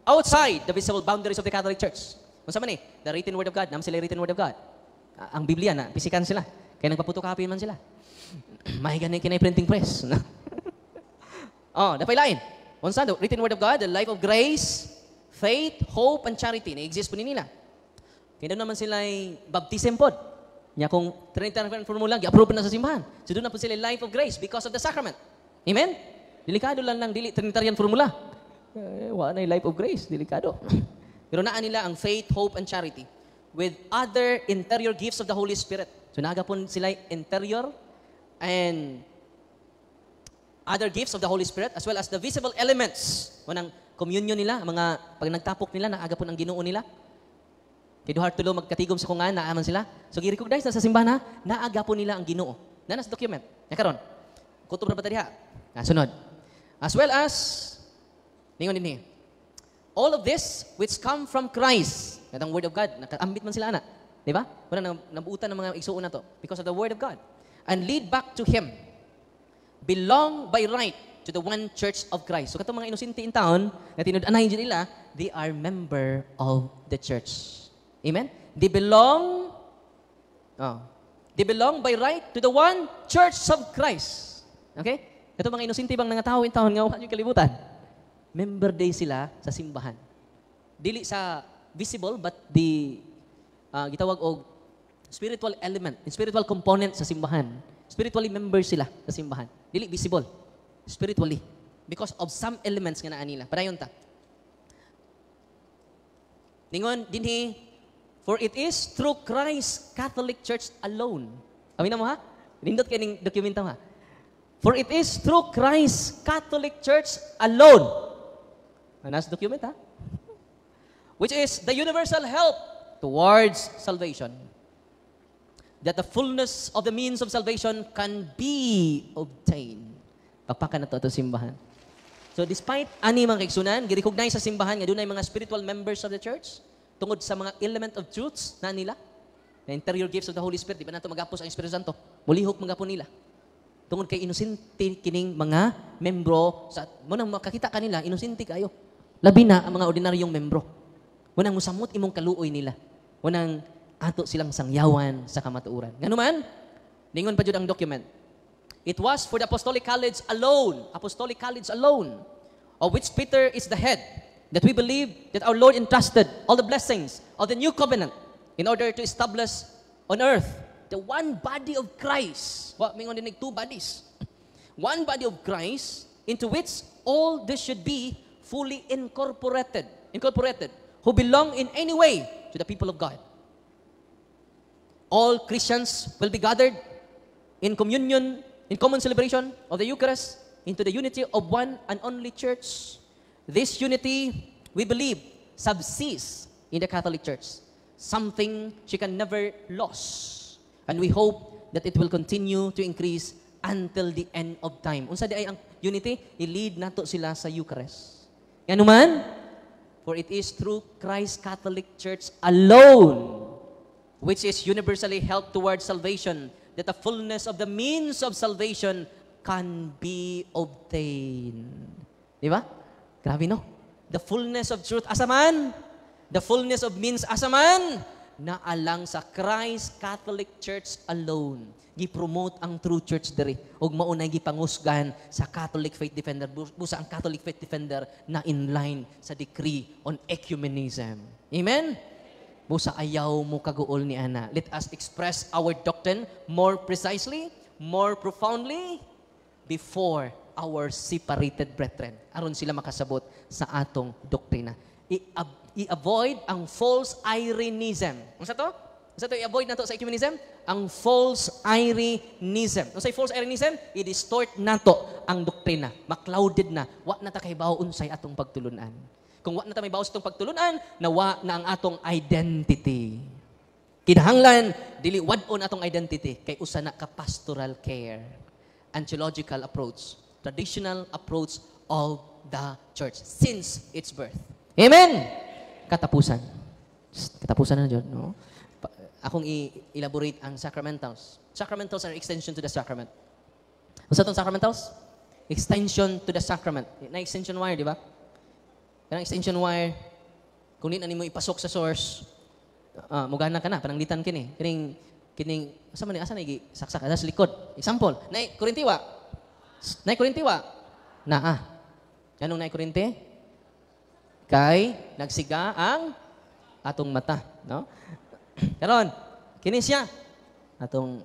outside the visible boundaries of the Catholic Church. Unsa man the written word of God, nam sila written word of God. Ang Biblia na pisikan sila. Kaya nagpaputokopy man sila. May ganay kinay printing press. Dapay lain. Unsa do written word of God, the life of grace, faith, hope and charity na exist po nila. Kaya doon naman sila ay baptism pod. Nya kung Trinitarian formula gi-approve na sa simbahan. So doon na po sila life of grace because of the sacrament. Amen. Delikado lang dili Trinitarian formula. Wala na life of grace, delikado. Pero naan nila ang faith, hope, and charity with other interior gifts of the Holy Spirit. So nagapon sila interior and other gifts of the Holy Spirit as well as the visible elements. Wanang communion nila, mga pag nagtapok nila, naagapon ang Ginoo nila. Kay duhar tulo magkatigom sa kungan, naaman sila. So gi-recognize na sa simbahan, naagapon nila ang Ginoo. Nanas document. Karon. Kutob ra ba diha? Sunod. As well as ningon dinhi. All of this which come from Christ. Katong word of God, nakaambit man sila ana. Di ba? Wala nabuutan ng mga igsuon na to because of the word of God. And lead back to Him. Belong by right to the one church of Christ. So katong mga inosente in town, na tinud-anay nila, they are member of the church. Amen? They belong by right to the one church of Christ. Okay? Katong mga inosente bang nga tawo in town nga wa yung kalibutan. Member day sila sa simbahan. Dili sa visible but the gitawag og spiritual element, spiritual component sa simbahan. Spiritually member sila sa simbahan. Dili visible. Spiritually. Because of some elements nga naa nila. Padayon ta. Ningon dinhi, for it is through Christ Catholic Church alone. Amin na mo ha? Nindot kay ning dokumento ha. For it is through Christ Catholic Church alone. Nas document ha? Which is the universal help towards salvation. that the fullness of the means of salvation can be obtained. Pagpakan na to simbahan. So despite ani mga kaigsunan, gi-recognize sa simbahan nga dunay mga spiritual members of the church tungod sa mga element of truths na nila, the interior gifts of the Holy Spirit, di ba nato magapos ang Espiritu Santo? Mulihok magapon nila. Tungod kay inosente kining mga membro sa munang makakita kanila inosente kayo. Labi na ang mga ordinaryong membro. Munang musamot imong kaluoy nila. Munang ato silang sangyawan sa kamatuoran. Nganuman, ningon pa jud ang document. It was for the Apostolic College alone, of which Peter is the head, that we believe that our Lord entrusted all the blessings of the new covenant in order to establish on earth the one body of Christ. What mingon dinig two bodies. One body of Christ into which all this should be fully incorporated, who belong in any way to the people of God. All Christians will be gathered in communion, in common celebration of the Eucharist, into the unity of one and only church. This unity, we believe, subsists in the Catholic Church, something she can never lose. And we hope that it will continue to increase until the end of time. Unsa di ay ang unity? I-lead nato sila sa Eucharist. Yan naman, for it is through Christ's Catholic Church alone, which is universally helped towards salvation, that the fullness of the means of salvation can be obtained. Di ba? Grabe no? The fullness of truth asaman, the fullness of means asaman, na alang sa Christ Catholic Church alone. Gi-promote ang true church diri. Og maunay gipangusgan sa Catholic Faith Defender, busa ang Catholic Faith Defender na in line sa decree on ecumenism. Amen? Busa ayaw mo kaguol ni ana. Let us express our doctrine more precisely, more profoundly before our separated brethren. Aron sila makasabot sa atong doktrina. I-avoid ang false Arianism. Ano sa to? Ano to? I-avoid na to sa ecumenism? Ang false Arianism. Ano sa false Arianism? I-distort na to ang doktrina. Maclouded na. Wa na ta kahibaw unsay atong pagtulunan. Kung wa na ta may bawas itong pagtulunan, nawa na ang atong identity. Kinahanglan, dili wad-on atong identity, kay usa na ka pastoral care, anthological approach, traditional approach of the church since its birth. Amen! Katapusan. Katapusan na dyan, no? Akong i-elaborate ang sacramentals. Sacramentals are extension to the sacrament. Ano sa itong sacramentals? Extension to the sacrament. Na-extension wire, di ba? Kanang extension wire, kung di na nimo ipasok sa source, mugana ka na, pananglitan kini. Kining, asa man ni, asa na saksak, sa likod. Example, nay kurintiwa. Naa. Anong nay kurinti? Kay nagsiga ang atong mata, no? Karon, kini siya. Atong,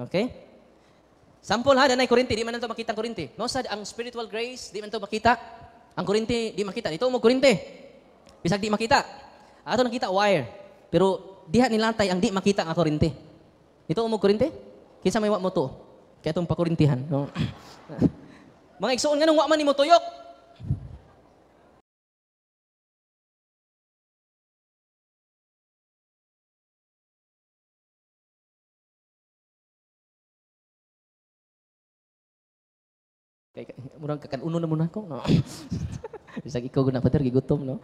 okay? Sample ha, nanay kurinti, di man nato makita ang kurinti. No, sad ang spiritual grace, di man to makita. Ang kurinti, di makita. Dito mo kurinti. Bisag di makita. Ato nakita wire. Pero diha nilatay ang di makita ang kurinti. Dito mo kurinti? Kinsa may wa mo to? Kaya itong pakurintihan. No? Mga igsuon nga nung wa man ni mo tuyok. Murang kakanuno na muna ako, no? Bisag ikaw na pater, gigutom, no?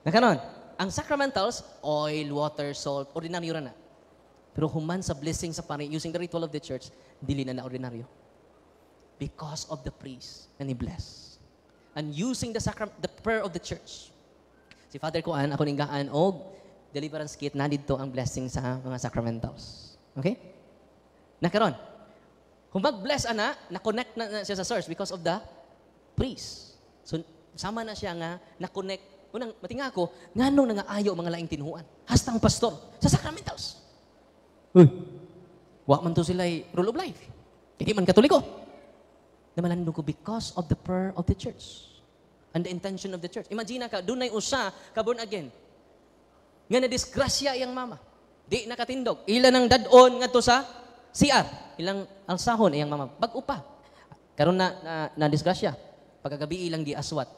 Nakanon, ang sacramentals, oil, water, salt, ordinaryo na. Pero human sa blessing sa pari, using the ritual of the church, dili na ordinaryo. Because of the priest na ni-bless. And using the prayer of the church. Si Father Kuan, ako ninggaan, og deliverance kit, na dito ang blessing sa mga sacramentals. Okay? Nakaron, kung mag-bless ana, na-connect na siya sa source because of the priest. So, sama na siya nga, na-connect. Unang, matinga ako, nganong nangaayo mga laing tinuhuan? Hastang pastor, sa sacramentals. Uy, wa man to sila rule of life. Hindi man katoliko. Namalandong ko because of the prayer of the church. And the intention of the church. Imagine ka, dunay usa ka born again. Nga na-disgrasya iyang mama. Di nakatindog. Ilan ang dadon nga to sa CR. Ilang alsahon iyang mama. Bag-o pa. Karon na disgrasya. Pagkagabi ilang di aswat.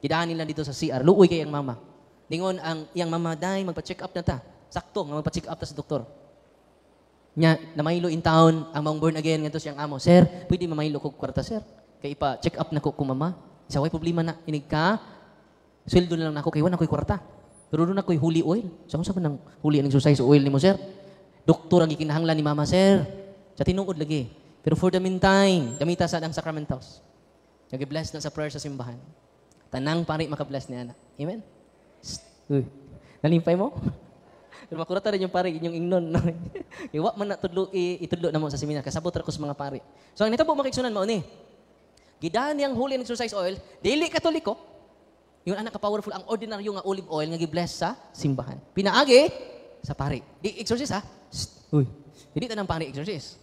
Kidaan nila dito sa CR. Luoy kay iyang mama. Ningon ang iyang mama, day, magpa-check up na ta. Sakto, magpa-check up ta sa doktor. Nya, namaylo in town, ang mga born again, nga to siyang amo, Sir, pwede mamaylo ko kwarta, sir. Kaya ipa-check up na ko mama. Isa way problema na, inig ka, sweldo na lang na ako, kaya wala ko'y kwarta. Pero doon ako'y holy oil. Saan sa ng holy and exercise oil ni mo, sir? Doktor ang ikinahanglan ni mama, sir. Sa tinuod lagi. Pero for the meantime, gamita sa ang sacramentals. Nag-bless na sa prayer sa simbahan. Tanang pari makabless ni Ana. Amen? Uy, nalimpay mo? Pero makurata rin yung pari, inyong ingnon. Iwa man na itudlo na mo sa seminar. Kasabot ra ko sa mga pari. So, ang nitabo makiksunan mo ni. Gidaan niyang holy and exercise oil, dili katoliko. Yung anak ka-powerful, ang ordinaryo nga olive oil nga gi-bless sa simbahan. Pinaagi sa pari. Di exorcist ha? Uy, hindi tanang pari exorcist.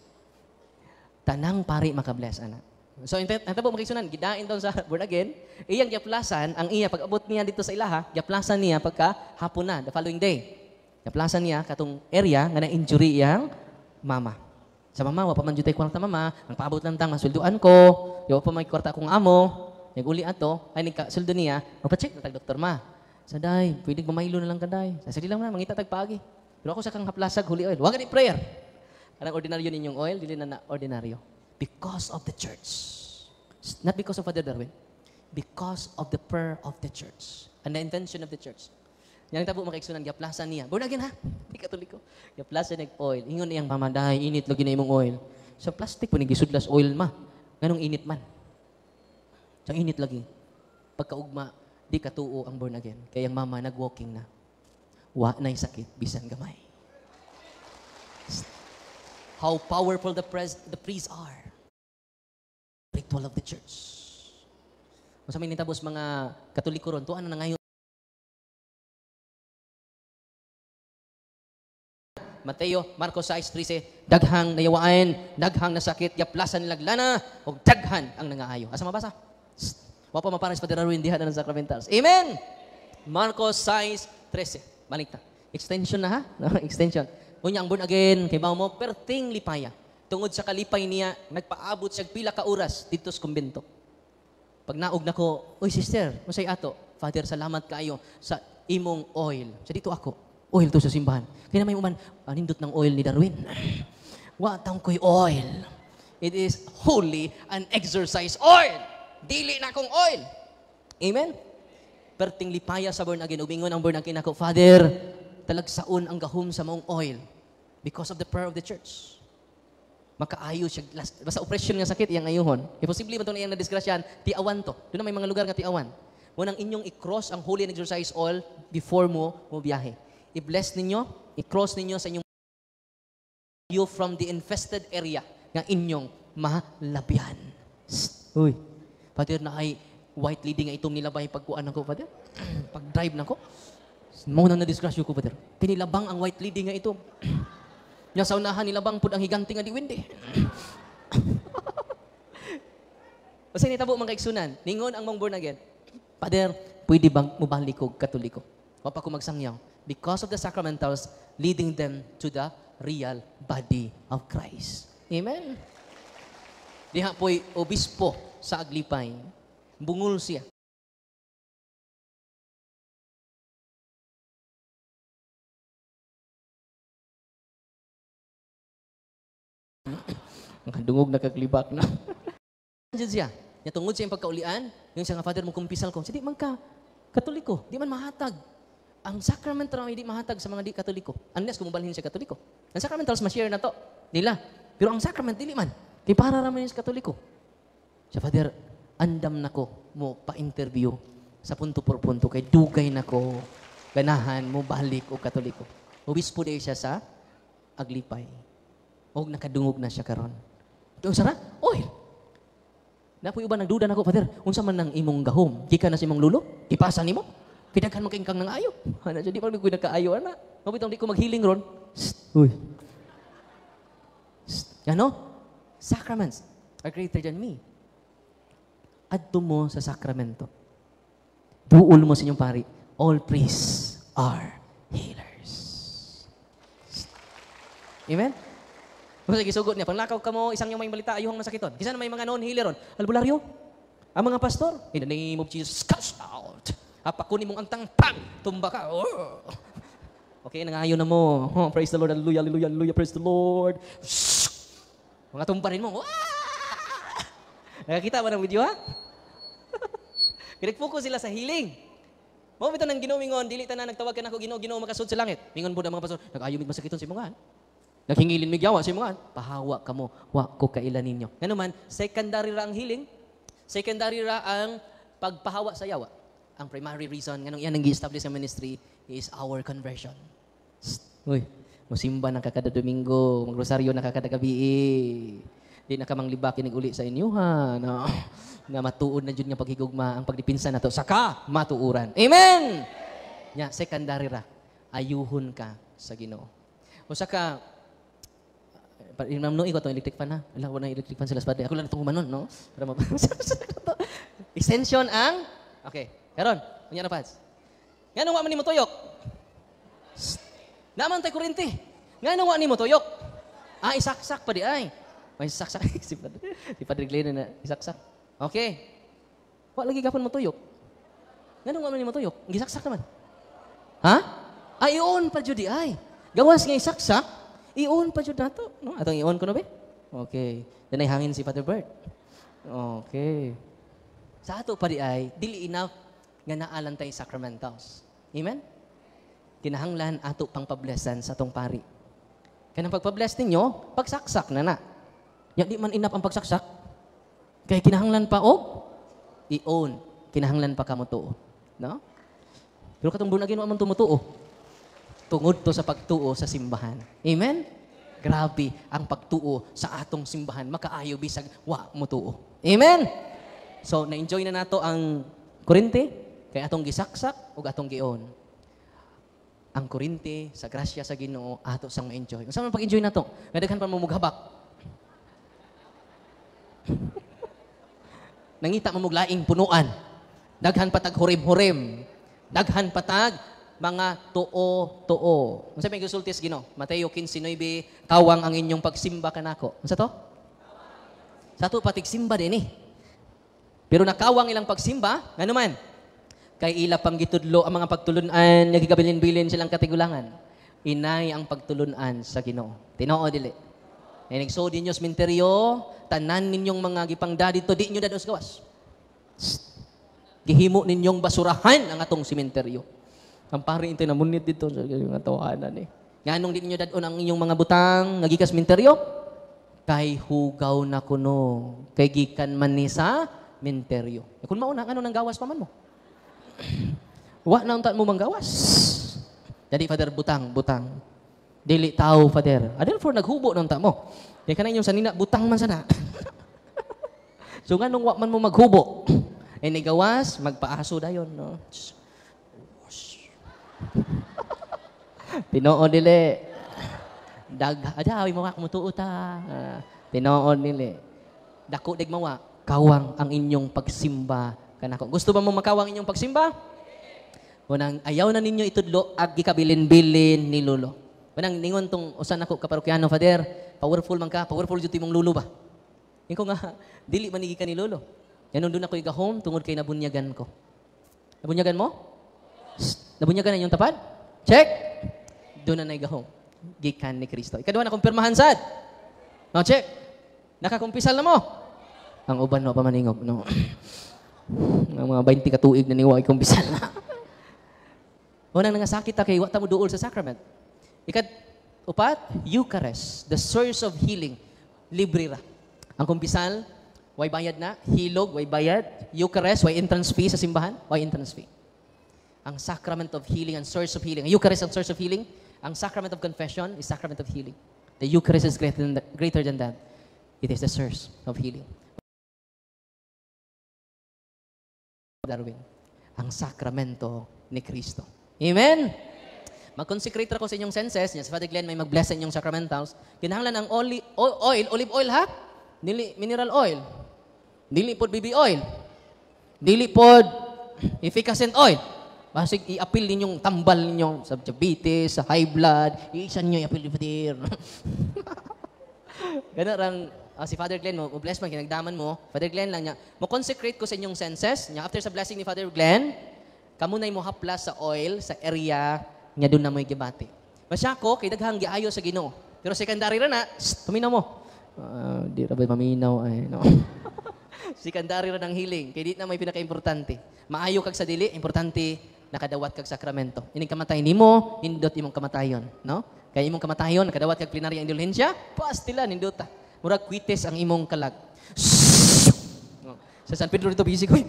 Tanang pari makabless, ana. So, nitabo makiksunan, gidain daw sa born again, iyang giaplasan, ang iya, pag-abot niya dito sa ilaha, giaplasan niya pagka hapon na, the following day. Naplasan niya katong area nga na-injury iyang mama. Sa mama, wa pa man jutay kwarta mama, ang paabot lang tang masulduan ko, yawa pa may kwarta akong amo, nag-uli ato, ay nagkasuldo niya, mapacheck na tag-doktor ma. Sa day, pwede mamaylo na lang kaday. Sa sige lang na, mangita tagpagi. Pero ako sa kang haplasag, holy oil. Huwag ni prayer. Anong ordinaryo ninyong oil, dili na ordinaryo. Because of the church. Not because of Father Darwin. Because of the prayer of the church. And the intention of the church. Yang tabo makaigsunan giaplasan niya. Born again ha? Di katoliko. Giaplasan nag oil. Ingon iyang mamaday, init lagi na imong oil. Sa plastic po ni gisudlas oil ma. Nganong init man. Sa init lagi. Pagkaugma, di katuo ang born again. Kaya ang mama nag-walking na. Wa na'y sakit, bisan gamay. How powerful the priests are. Ritual of the church. Kung sa may nitabos mga katoliko ron, tuan na ngayon. Mateo, Marcos 6:13, daghang nayawain, daghang nasakit, yaplasan nilaglana, o daghan ang nangaayo. Asa mabasa? Wa pa mapares pa Darwin diha na ng sacramentals. Amen! Marcos 6:13. Balik na. Extension na ha? No, extension. Unya ang born again, kay mo perting lipaya. Tungod sa kalipay niya, nagpaabot siya pila ka oras dito sa kumbento. Pag naog na ko, uy sister, masay ato, Father, salamat kayo sa imong oil. Sa dito ako, oil to sa simbahan. Kaya na may uman, nindot ng oil ni Darwin. Watang ko'y oil. It is holy and exercise oil. Dili na kong oil. Amen? Perting lipaya sa born again. Ubingon ang born again ako, Father, talagsaon ang gahom sa mong oil because of the prayer of the church. Makaayo siya. Basta oppression nga sakit, iyang ayuhon. Imposible man ito na iyang nadisgrasyan, tiawan to. Doon na may mga lugar nga tiawan. Munang inyong i-cross ang holy and exercise oil before mo biyahe. I-bless ninyo, i-cross ninyo sa inyong you from the infested area nga inyong malabyan. Uy, Father, na ay white leading nga itong nilabay pagkuan ako, Father. Pag-drive na ko. Muna na disgrasyo ko, Father. Pinilabang ang white leading nga ito. Nya sa unahan nilabang pud ang higanti nga diwindi. Kasi nitabo man kaigsunan, ningon ang mong born again. Father, pwede bang mubalik og katoliko? Wa pa ko magsangyaw. Because of the sacramentals leading them to the real body of Christ. Amen? Diha po'y obispo sa Aglipay. Bungol siya. Ang dungog na kaglibak na. Diyan siya. Nya tungod sa iyang pagkaulian, yung siya nga, Father, mong kumpisal ko. Di man ka katoliko. Di man mahatag. Ang sacramental hindi mahatag sa mga di katoliko. Unless kung mabalhin siya katoliko. Ang sacramentals, ma-share na to. Nila. Pero ang sacrament, dili man. Kaya para raman sa katoliko. Siya, Father, andam na ko mo pa-interview sa punto por punto. Kay dugay na ko ganahan mo balik o katoliko. Obispo day siya sa Aglipay. O nakadungog na siya karon. Ito sara? Oil. Napoy uban nagduda nako, Father, unsa man nang imong gahom? Gikan na sa imong lulo? Ipasa nimo? Kidaghan man kang nang ayo. Ana jud di pa ko nakaayo ana. Mabitong di ko maghiling ron. Uy. Ano? Sacraments are greater than me. Adto mo sa sakramento. Duol mo sa inyong pari. All priests are healers. Amen? Kung sige, sugot niya, pag nakaw ka mo, isang yung may balita, ayuhang masakiton. Kisa na may mga non-healer ron. Albularyo, ang mga pastor, in the name of Jesus, cast out. Hapakunin mong antang, pang! Tumba ka. Oh. Okay, nangayo na mo. Oh, praise the Lord, hallelujah, hallelujah, hallelujah, praise the Lord. Mga tumparin mo. Wah! Nakakita ba ng video, ha? Kinag-focus sila sa healing. Mao bitaw nang Ginoo mingon, dili tanan nagtawag ka nako Ginoo, Ginoo makasud sa langit. Mingon po ang mga pastor, nag-ayo mig masakiton sa imongan. Naghingilin mig yawa sa imongan. Pahawa kamo, wa ko kailan ninyo. Ngano man, secondary ra ang healing. Secondary ra ang pagpahawa sa yawa. Ang primary reason nganong iyan nang gi-establish sa ministry is our conversion. Uy, musimba na kakada Domingo, magrosaryo na kakada gabi. Di na ka manglibaki uli sa inyo ha. No. Nga matuod na jud nga paghigugma ang pagdipinsa nato saka matuuran. Amen. Nya secondary ra. Ayuhon ka sa Ginoo. Usa ka Imam no ikot electric fan ha. Wala ko na electric fan sila sa Ako lang itong humanon, no? Para extension ang okay. Karon, unya na pads. Ngano wa man nimo tuyok? Naman tay kurente. Ngano wa nimo tuyok? Isaksak pa di ay. May saksak si Padre Glenn na isaksak. Okay. Wa lagi gapon mo tuyok. Ngano wa man nimo tuyok? Gisaksak naman. Ha? Iyon pa jud di ay. Gawas nga isaksak, iyon pa jud nato, no? Atong iyon ko no be? Okay. Danay hangin si Father Bert. Okay. Sa ato pa di ay dili enough nga naalan tay sacramentals. Amen? Kinahanglan ato pang pablessan sa atong pari. Kanang pagpabless ninyo, pagsaksak na na. Ya di man enough ang pagsaksak. Kaya kinahanglan pa i-own. Kinahanglan pa ka mo tuo. No? Pero katong bunagin mo man tumutuo. Tungod to sa pagtuo sa simbahan. Amen? Grabe ang pagtuo sa atong simbahan. Makaayo bisag wa mo tuo. Amen? So, na-enjoy na nato ang kurente, kaya atong gisaksak o atong gi-own. Ang kurente, sa grasya sa Ginoo, ato sang ma-enjoy. Kung saan pag-enjoy na to? Nadaghan pa mamughabak. Nangita mamuglaing punuan. Daghan patag hurim-hurim. Daghan patag mga tuo. Unsa may gisulti sa Ginoo? Mateo 15:9, kawang ang inyong pagsimba kanako. Unsa to? Sa to patig simba din eh. Pero nakawang ilang pagsimba, ngano man? Kay ila pang gitudlo ang mga pagtulunan, nagigabilin-bilin silang katigulangan. Inay ang pagtulunan sa Ginoo. Tinoo dili. Ay nagso dinyo sa minteryo, tanan ninyong mga gipangda dito, di nyo dados gawas. Gihimo ninyong basurahan ang atong simenteryo. Ang pari intay namunit dito sa mga tawanan eh. Nganong di ninyo dadon ang inyong mga butang nagikas minteryo? Kay hugaw na kuno. Kay gikan man ni sa minteryo. Kung mauna, ano nang gawas pa man mo? Wa na unta mo manggawas. Jadi Father butang. Dili tao Father. Adel for naghubo na unta mo. Kaya ka na inyong sanina, butang man sana. So nga nung wa man mo maghubo, ay nagawas, magpaaso dayon, no? Tinoon nili. Adawi mo ka kumutuo ta. Tinoon nili. Dako dig mawa, kawang ang inyong pagsimba kanako. Gusto ba mo makawang inyong pagsimba? Unang ayaw na ninyo itudlo ag gikabilin-bilin ni Lolo. Unang ningon tong usan ako kaparokyano, Father, powerful man ka, powerful jud imong Lolo ba? Iko nga dili man ka ni Lolo. Yan doon ako igahom tungod kay nabunyagan ko. Nabunyagan mo? Nabunyagan na inyong tapad? Check. Doon na naigahom. Gikan ni Kristo. Ikaduha na kumpirmahan sad. No, check. Nakakumpisal na mo. Ang uban no pamaningog, no. Ang mga 20 ka tuig na niwa ikumpisal na. Unang nangasakit ta kay wa ta mo duol sa sacrament. Upat, Eucharist, the source of healing. Libre ra. Ang kumpisal, way bayad na. Hilog, way bayad. Eucharist, way entrance fee sa simbahan, way entrance fee. Ang sacrament of healing, ang source of healing. Ang Eucharist ang source of healing. Ang sacrament of confession is sacrament of healing. The Eucharist is greater than that. It is the source of healing. Darwin, ang sakramento ni Kristo. Amen? Mag-consecrate ako sa inyong senses. Sa Father Glenn, may mag-bless sa inyong sacramentals. Kinahanglan ang olive oil ha? Dili mineral oil. Dili pod BB oil. Dili pod efficacent oil. Basig i-appeal ninyong tambal ninyong sa diabetes, sa high blood. Iisan nyo i-appeal ni Father. Ganun lang. Si Father Glenn mo, bless man, kinagdaman mo. Father Glenn lang niya. Mo-consecrate ko sa inyong senses. Niya, after sa blessing ni Father Glenn, kamunay mo haplas sa oil, sa area nga doon na mo'y gibati. Masya ko, kay daghang giayo sa Ginoo. Pero secondary ra na, paminaw mo. Di ra ba maminaw ay, no? Secondary ra ng healing, kay di na may pinaka-importante. Maayo kag sa dili, importante, nakadawat kag sakramento. Ining kamatayon nimo, hindot imong kamatayon, no? Kaya imong kamatayon, nakadawat kag plenarya indulhensya, pastila, nindota. Murag kwites ang imong kalag. Sa San Pedro dito, bisig, uy,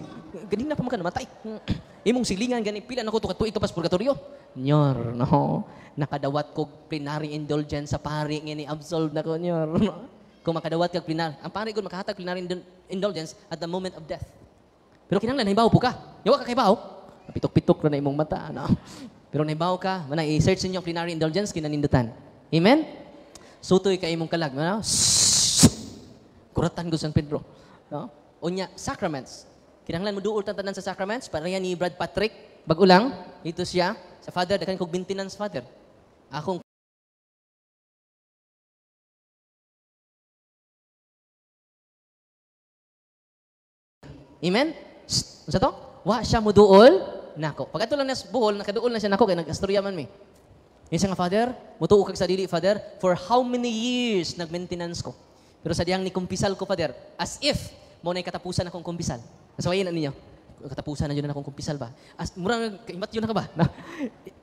ganing na pa ka namatay. Imong silingan, ganing pila na ko tukat-tuig ka pas purgatorio. Nyor, no? Nakadawat kog plenary indulgence sa pari, nga ni-absolve na ko, nyor. Kung makadawat kag plenary, ang pari ko makahatag plenary indulgence at the moment of death. Pero kinanglan, nahibaw po ka. Yawa ka kaibaw, pitok-pitok na imong mata, no? Pero nahibaw ka, mana i-search ninyo ang plenary indulgence, kinanindutan. Amen? Sutoy ka imong kalag, no? Kuratan ko San Pedro. No? Unya, sacraments. Kinahanglan mo duol tanan sa sacraments. Para yan ni Brad Patrick. Bagulang, ito siya. Sa father, dakan kong maintenance father. Akong Amen? Sa to? Wa siya mo duol, nako. Pag ato lang na buhol, nakaduol na siya nako, kaya nag-astorya man mi. Yung siya nga, father, mutuo kag sa dili, father, for how many years nag-maintenance ko? Pero sa diyang ni kumpisal ko, father, as if mo na katapusan akong kumpisal. Nasawayin na ninyo. Katapusan na yun na akong kumpisal ba? As, murang, kaimat yun na ka ba?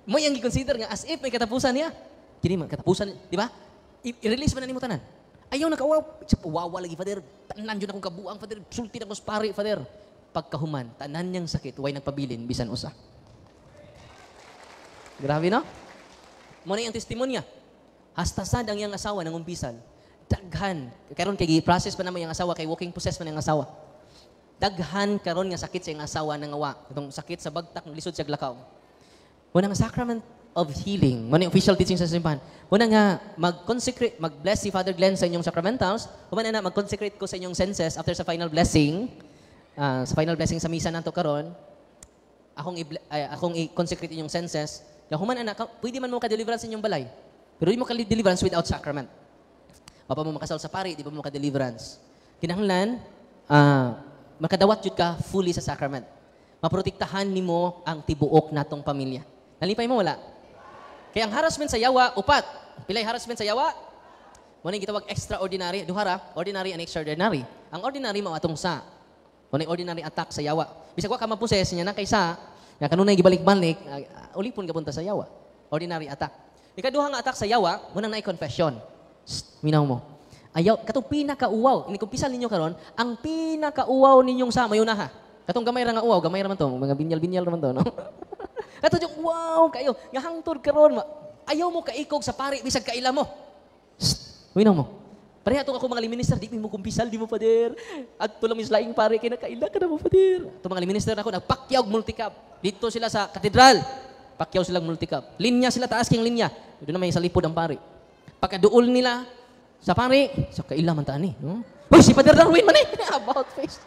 Mo yung i-consider nga, as if may katapusan niya. Kini man, katapusan, di ba? I-release ba na ni mo tanan? Ayaw na kawaw. Wawa lagi, father. Tanan yun akong kabuang, father. Sulti na ko pari, father. Pagkahuman, tanan niyang sakit, huwag nagpabilin, bisan usa. Grabe, no? Mo na yung testimonya. Hastasad ang iyang asawa ng umpisal. Daghan. Karon kay process pa naman yung asawa, kay walking process pa ng asawa. Daghan karon nga sakit sa iyang asawa ng awa. Itong sakit sa bagtak, lisod sa glakaw. Muna nga sacrament of healing. Muna yung official teaching sa simbahan. Muna nga mag-consecrate, mag-bless si Father Glenn sa inyong sacramentals. Muna na mag-consecrate ko sa inyong senses after sa final blessing. Sa final blessing sa misa nato karon, akong i-consecrate inyong senses. Yung human anak, pwede man mo ka-deliverance sa inyong balay. Pero di mo ka-deliverance without sacrament. Papa mo makasal sa pari, di ba mo ka-deliverance. Kinahanglan, makadawat yun ka fully sa sacrament. Maprotektahan ni mo ang tibuok natong pamilya. Nalipay mo, wala? Kaya ang harassment sa yawa, upat. Pilay harassment sa yawa? Muna yung gitawag extraordinary. Duhara, ordinary and extraordinary. Ang ordinary mo atong sa. Muna yung ordinary attack sa yawa. Bisag wa ka maposes niya na kaysa, na kanunay gibalik-balik, ulipon ka punta sa yawa. Ordinary attack. Ikaduha nga attack sa yawa, muna na i-confession. Minaw mo. Ayaw, katong pinaka-uwaw, inikumpisal ninyo karon, ang pinaka-uwaw ninyong sa mayunaha. Katong gamay ra nga uwaw, gamay ra man to, mga binyal-binyal ra man to, no? Katong yung wow, kayo, nga hangtod karon, ayaw mo kaikog sa pari bisag kaila mo. Minaw mo. Pareha itong ako mga liminister, di mo kumpisal, di mo pader. At tulang mislaing pare, kaya nakaila ka na mo pader. Itong mga liminister ako, nagpakyaw multicap. Dito sila sa katedral. Pakyaw silang multicap. Linya sila, taas kayong linya. Doon na may salipod ang pare. Pagkaduol nila sa pare, so kaila man taan eh. No? Uy, si Pader Darwin man eh. About face.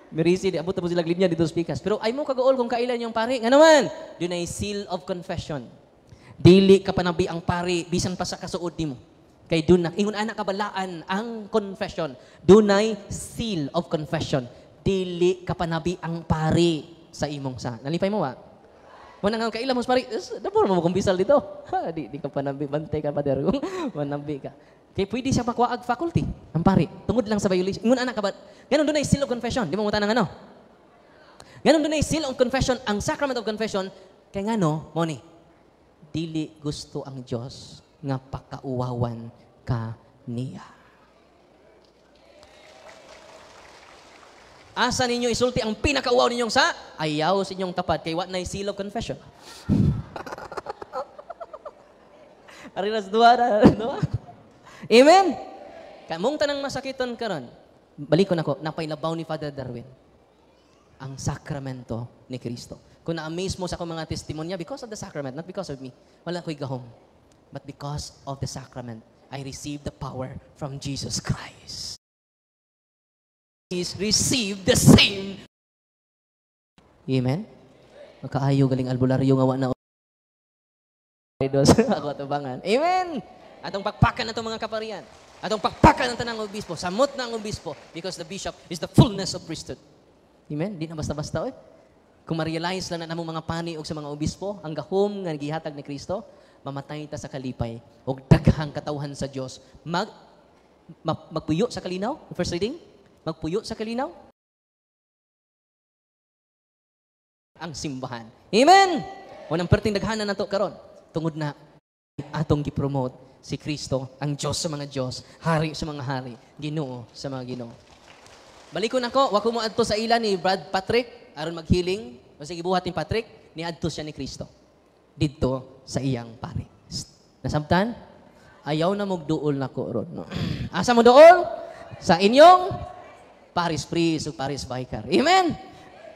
Merisi, abot na po silang linya dito speakers. Pero ay mo kagaol kung kailan yung pare. Nga naman, doon ay seal of confession. Dili ka panabi ang pare, bisan pa sa kasuod ni mo. Kay doon na, ingon anak kabalaan ang confession. Doon ay seal of confession. Dili ka panabi ang pare sa imong sa. Nalipay mo ba? Wala nga kailan mo pare, dapat mo kumbisal dito. Ha, di ka panabi, bantay ka pa der. Manabi ka. Kaya pwede siya makuwaag faculty, ang pare. Tungod lang sa violation. Ingon anak ka ba? Ganon doon ay seal of confession. Di mo mutanang ano? Ganon doon ay seal of confession, ang sacrament of confession. Kaya nga no, Moni, dili gusto ang Diyos nga pakauwawan ka niya. Asa ninyo isulti ang pinakauwaw ninyong sa ayaw sa inyong tapat kay what na seal of confession. Arinas dua no? Amen. Kamong tanang masakiton karon. Balik ko nako, napailabaw ni Father Darwin ang sakramento ni Kristo. Kung na-amaze mo sa akong mga testimonya because of the sacrament, not because of me. Wala ko'y gahom. But because of the sacrament, I received the power from Jesus Christ. He's received the same. Amen? Magkaayo galing albularyo nga na ako atubangan. Amen! Atong pakpakan na itong mga kaparian. Atong pakpakan ng tanang obispo. Samot na ang obispo because the bishop is the fullness of priesthood. Amen? Di na basta-basta, Kung ma-realize lang na namong mga pani o sa mga obispo, ang gahom nga gihatag ni Kristo, mamatay ta sa kalipay o daghang katawhan sa Dios. Magpuyo sa kalinaw, first reading, magpuyo sa kalinaw, ang simbahan. Amen! Unang perting daghanan nato karon, tungod na atong gipromote si Kristo, ang Diyos sa mga Diyos, hari sa mga hari, Ginoo sa mga Ginoo. Balikon ako, wa ko mo adto sa ila ni Brad Patrick aron maghealing, o sige buhat ni Patrick, ni adto siya ni Kristo didto sa iyang pari. Nasabtan? Ayaw na magduol nako ron. No? Asa mo duol? Sa inyong Paris priest o Paris vicar. Amen.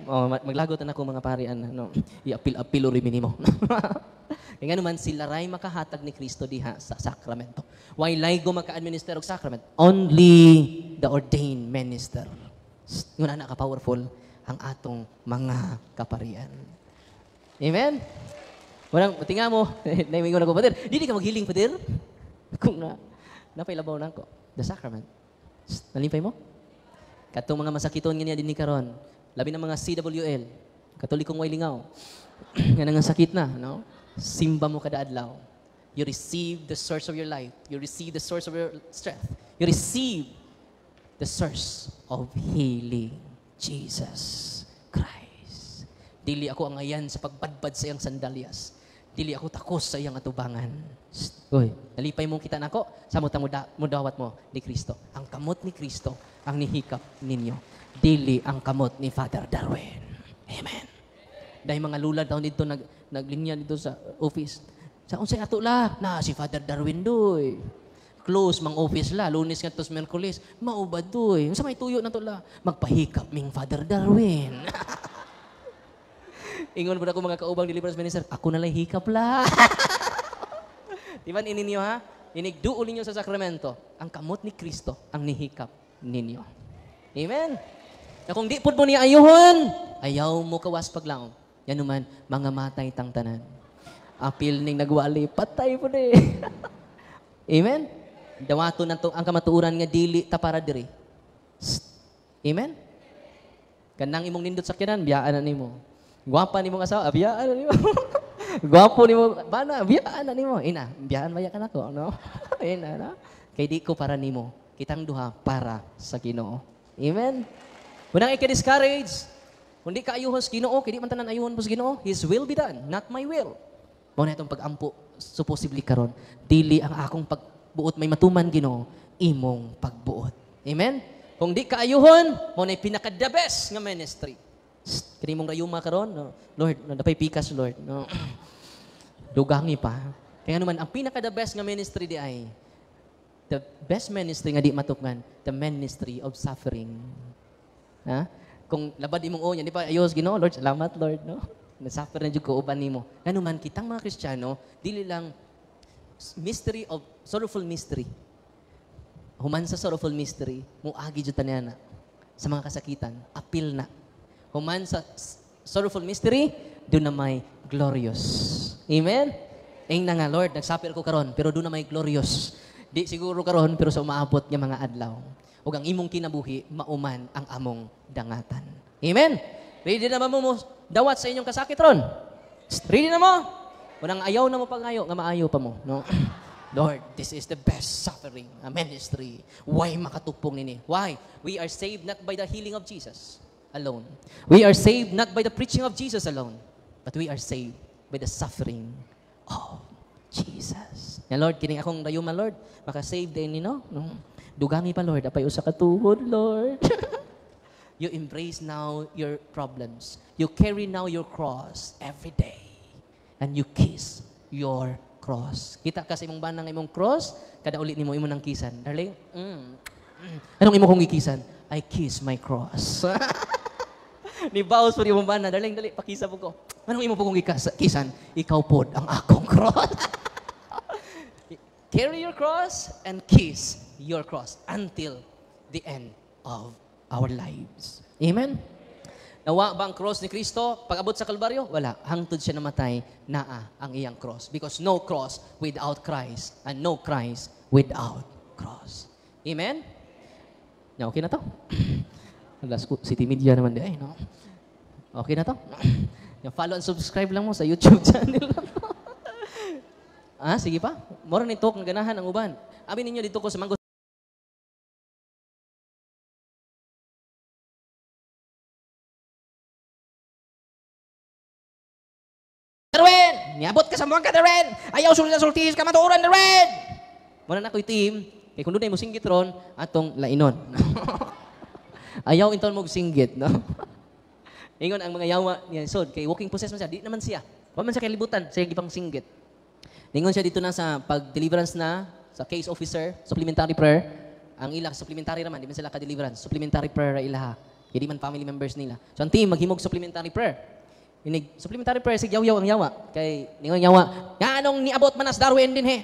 Oh, maglagot na ako mga pari no. I-apil-apil uri minimo. Kaya nga naman sila ray makahatag ni Kristo diha sa sakramento. Why laigo maka-administer og sacrament? Only the ordained minister. Nguna na ka-powerful ang atong mga kaparian. Amen? Walang, tinga mo, naimingon ako, Padir, di ka maghiling, Padir? Kung napailabaw na ko. The sacrament. Nalimpay mo? Katong mga masakiton nga niya din ni karon. Labi ng mga CWL. Katolikong way lingaw. Nga nga sakit na, no? Simba mo kada adlaw. You receive the source of your life. You receive the source of your strength. You receive the source of healing. Jesus Christ. Dili ako ang ayan sa pagbadbad sa iyang sandalyas. Dili ako takos sa iyang atubangan. Uy, nalipay mong kita nako, samot ang mudawat mo ni Kristo. Ang kamot ni Kristo ang nihikap ninyo. Dili ang kamot ni Father Darwin. Amen. Dahil mga lula daw dito naglinya dito sa office. Sa unsay ato la na si Father Darwin doy. Close mang office la, Lunes nga tos Miyerkules, maubad doy. Unsa may tuyo na to la? Magpahikap ming Father Darwin. Ingon po na ako mga kaubang deliverance minister, ako na lang hikap la. Diban ininyo ha? Inigduol ninyo sa sakramento. Ang kamot ni Kristo ang nihikap ninyo. Amen? Na kung di po mo niya ayuhon, ayaw mo kawas paglaom. Yan naman, mga matay tang tanan. Apil ning nagwali, patay po na Amen? Dawato na to, ang kamatuuran nga dili ta para diri. Amen? Kanang imong nindot sakyanan, biyaan na nimo. Gwapa nimo nga asawa, biyaan na nimo. Gwapo nimo, bana, biyaan na nimo. Ina, biyaan maya ka nako, no? Ina na. Kay di ko para nimo, kitang duha para sa Ginoo. Amen? Unang ika-discourage, kundi ka ayuhon sa Ginoo, kay di man tanan ayuhon po sa Ginoo, His will be done, not my will. Mao na itong pag-ampo, supposedly karon, dili ang akong pagbuot may matuman Ginoo, imong pagbuot. Amen? Kung di ka ayuhon, mao na pinaka-the best nga ministry. Kini mong rayuma karon, no? Lord, napay pikas Lord, no? Dugangi pa. Kaya naman ang pinaka-the best nga ministry di ay the best ministry nga di matukman, the ministry of suffering. Ha? Kung labad imong o, yan, di ba, ayos, Ginoo, Lord, salamat, Lord, no? Nasuffer na dyan ko, uban nimo. Ganuman, kitang mga Kristiyano, dili lang mystery of, sorrowful mystery. Human sa sorrowful mystery, muagi dyan tanyan na. Sa mga kasakitan, apil na. Human sa sorrowful mystery, doon na may glorious. Amen? Ayun na nga, Lord, nagsuffer ko karon, pero doon na may glorious. Di siguro karon, pero sa umaabot ng mga adlaw. O ang imong kinabuhi, mauman ang among dangatan. Amen? Ready na ba mo dawat sa inyong kasakit ron? Ready na mo? Unang ayaw na mo pangayo, nga maayo pa mo. No? Lord, this is the best suffering, a ministry. Why makatupong nini? Why? We are saved not by the healing of Jesus alone. We are saved not by the preaching of Jesus alone. But we are saved by the suffering of Jesus. Yan Lord, kining akong dayuma Lord, makasave din nino. No? Dugangi pa, Lord. Apay usa ka tuhod, Lord. You embrace now your problems. You carry now your cross every day. And you kiss your cross. Kita ka sa imong banang imong cross, kada ulit nimo imong nang kisan. Darling, anong imo kong ikisan? I kiss my cross. Ni baos po imong bana. Darling, dali, pakisa po ko. Anong imo po kong kisan? Ikaw pod ang akong cross. Carry your cross and kiss your cross until the end of our lives. Amen? Nawa ba ang cross ni Kristo? Pag-abot sa Kalbaryo? Wala. Hangtod siya namatay, naa ang iyang cross. Because no cross without Christ and no Christ without cross. Amen? Now, okay na to? Alas ko, City Media naman di ay, no? Okay na to? Yung follow and subscribe lang mo sa YouTube channel. Sige pa. Mora ni talk ng ganahan ang uban. Abi ninyo dito ko sa Mango. Darwin! Niabot ka sa mga ka, Darwin! Ayaw sultis ka matuuran, Darwin! Muna na ko'y team, kaya kung doon ay mo singgit ron, atong lainon. Ayaw inton mo singgit, no? Ingon ang mga yawa niya, so, kay walking possess man siya, di naman siya. Wala man siya kay libutan, siya gipang singgit. Ingon siya dito na sa pag-deliverance na, sa case officer, supplementary prayer, ang ilang supplementary naman, di man sila ka-deliverance, supplementary prayer ilaha. Kaya di man family members nila. So, ang team, maghimog supplementary prayer. Inig, supplementary prayer, sig yaw-yaw ang yawa. Kay, ningon yawa, nga anong niabot manas Darwin din he.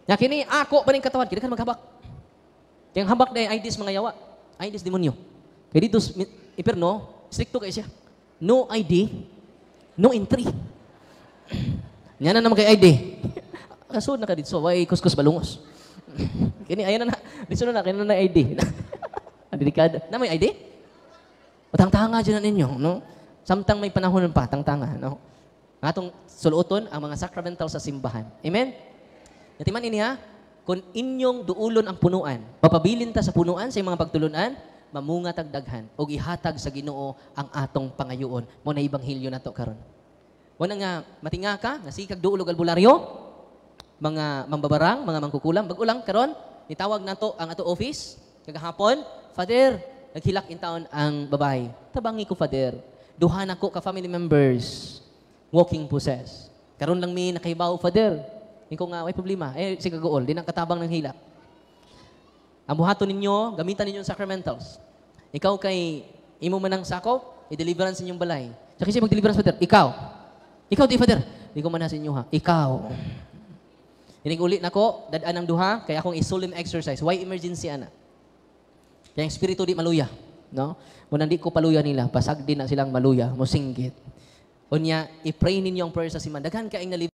Nga kini, ako pa rin katawan, kaya kan maghabak. Kaya ang habak na IDs mga yawa, IDs demonyo. Kaya dito, iperno, stricto kayo siya. No ID, no entry. Yan na naman kay ID. Kasunod na ka dito, so, way kuskus balungos. Kini, ayan na, dito na, kaya na ID. Delikado. Na may ID? Matang-tanga dyan na ninyo, no? Samtang may panahon pa, tang-tanga, no? Atong suluton ang mga sacramental sa simbahan. Amen? Natiman ini ha, kung inyong duulon ang punuan, papabilin ta sa punuan sa mga pagtulunan, mamunga tagdaghan, o ihatag sa Ginoo ang atong pangayoon. Mo na ibanghilyo na to karon. Mo na nga, matinga ka, nasikag duulog albularyo, mga mambabarang, mga mangkukulam, bag-ulang karon, nitawag na to ang ato office, kagahapon, Father, naghilak in taon ang babae. Tabangi ko, Father. Duha na ko ka family members, walking possess. Karon lang mi nakahibaw, Father. Hindi ko nga, may problema. Si Kagool, di nang katabang ng hilak. Ang buhaton ninyo, gamitan ninyo yung sacramentals. Ikaw kay imo man ang sakop, i-deliverance ninyong balay. Sa kasi mag-deliverance, Father, ikaw. Ikaw di, Father. Hindi ko man sa inyo, ha? Ikaw. Hinig ulit na ko, dadaan ng duha, kaya akong i-solemn exercise. Why emergency, ana? Kaya yung spirito di maluya. No? Kung hindi ko paluya nila, pasag din na silang maluya, musinggit. Unya, i-pray ninyo ang prayer sa siman. Daghan kaing nalib.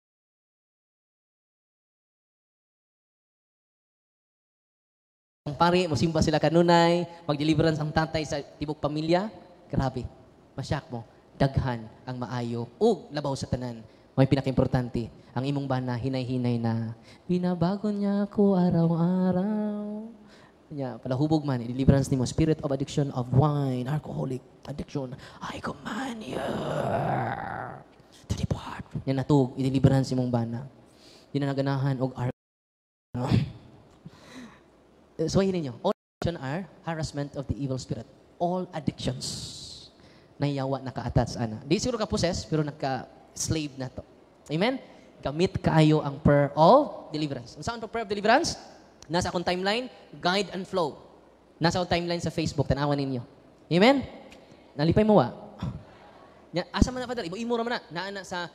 Ang pari, musimba sila kanunay, mag-deliverance ang tatay sa tibok pamilya. Grabe. Masyak mo. Daghan ang maayo. O, labaw sa tanan. May pinaka-importante. Ang imong bana, hinay-hinay na. Binabago niya ako araw-araw. Yeah, palahubog man, deliverance nimo, spirit of addiction of wine, alcoholic addiction, I command you to depart. Yan natug, i-deliverance imong bana. Di na naganahan og no? So, ninyo, all addiction are harassment of the evil spirit. All addictions na yawa naka-attach, ana. Di siguro ka-possess, pero naka-slave na to. Amen? Gamit kaayo ang prayer of deliverance. Ang saan to prayer of deliverance? Nasa akong timeline, guide and flow. Nasa akong timeline sa Facebook, tanawan ninyo. Amen? Nalipay mo asa man na, Father? Imo raman na. Naana sa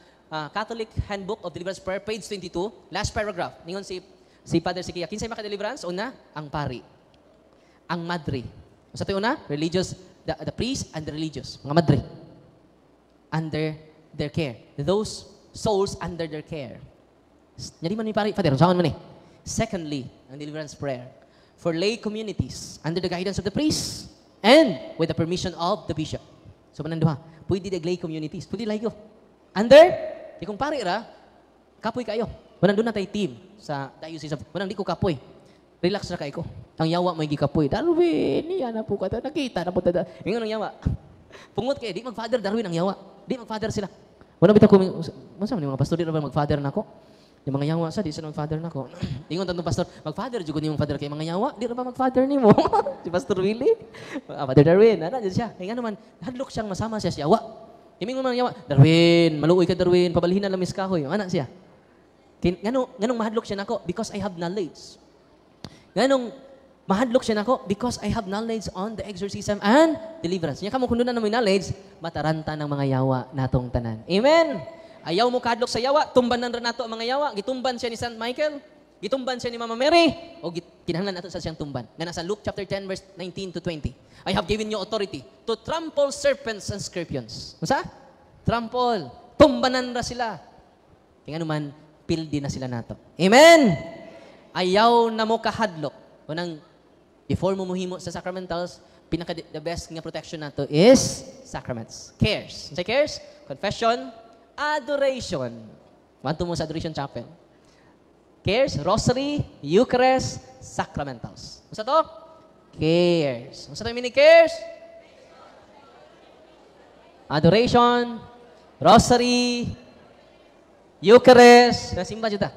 Catholic Handbook of Deliverance Prayer, page 22, last paragraph. Ningon si Father Sikia, kinsay maka-deliverance? Una, ang pari. Ang madre. Sa ito una, religious, the priest and the religious. Mga madre. Under their care. Those souls under their care. Nyari man ni pari, Father, saan man Secondly, ang deliverance prayer for lay communities under the guidance of the priest and with the permission of the bishop. So, mananduha, pwede the lay communities. Pwede lay ko. Under, di kong pari kapoy kayo. Manandun na tayo team sa diocese of, manang di ko kapoy. Relax na kayo ko. Ang yawa mo yung kapoy. Darwin, niya na po ka. Nakita na po. Ngayon ang yawa. Pungot kayo, di mag-father Darwin ang yawa. Di mag-father sila. Wala bitaw ko, masama ni mga pastor, di na ba mag-father na ako? Yung mga yawa sa, di sa mag-father na ko. Ingon tanong pastor, mag-father, jugo niyo mag-father kay mga yawa, di na ba mag-father ni mo? Si Pastor Willie? Father Darwin, ano dyan siya? Kaya nga naman, hadlok siyang masama siya sa yawa. Imingon man ang yawa, Darwin, maluoy ka Darwin, pabalhin na lang miskahoy. Yung anak siya. Ganong mahadlok siya nako because I have knowledge. Ganong mahadlok siya nako because I have knowledge on the exorcism and deliverance. Niya kamo kung doon na may knowledge, mataranta ng mga yawa natong tanan. Amen? Ayaw mo kadlok sa yawa, tumbanan rin nato ang mga yawa. Gitumban siya ni St. Michael, gitumban siya ni Mama Mary, o kinahanglan nato sa siyang tumban. Nga nasa Luke chapter 10 verse 19 to 20. I have given you authority to trample serpents and scorpions. Masa? Trample. Tumbanan ra sila. Kaya naman, pildi na sila nato. Amen? Ayaw na mo kahadlok. Unang, before mo muhimo sa sacramentals, pinaka the best nga protection nato is sacraments. Cares. Say cares? Confession, adoration. Wanto mo sa adoration chapel. Cares, rosary, Eucharist, sacramentals. Unsa to? Cares. Unsa to meaning cares? Adoration, rosary, Eucharist, nasimba dito.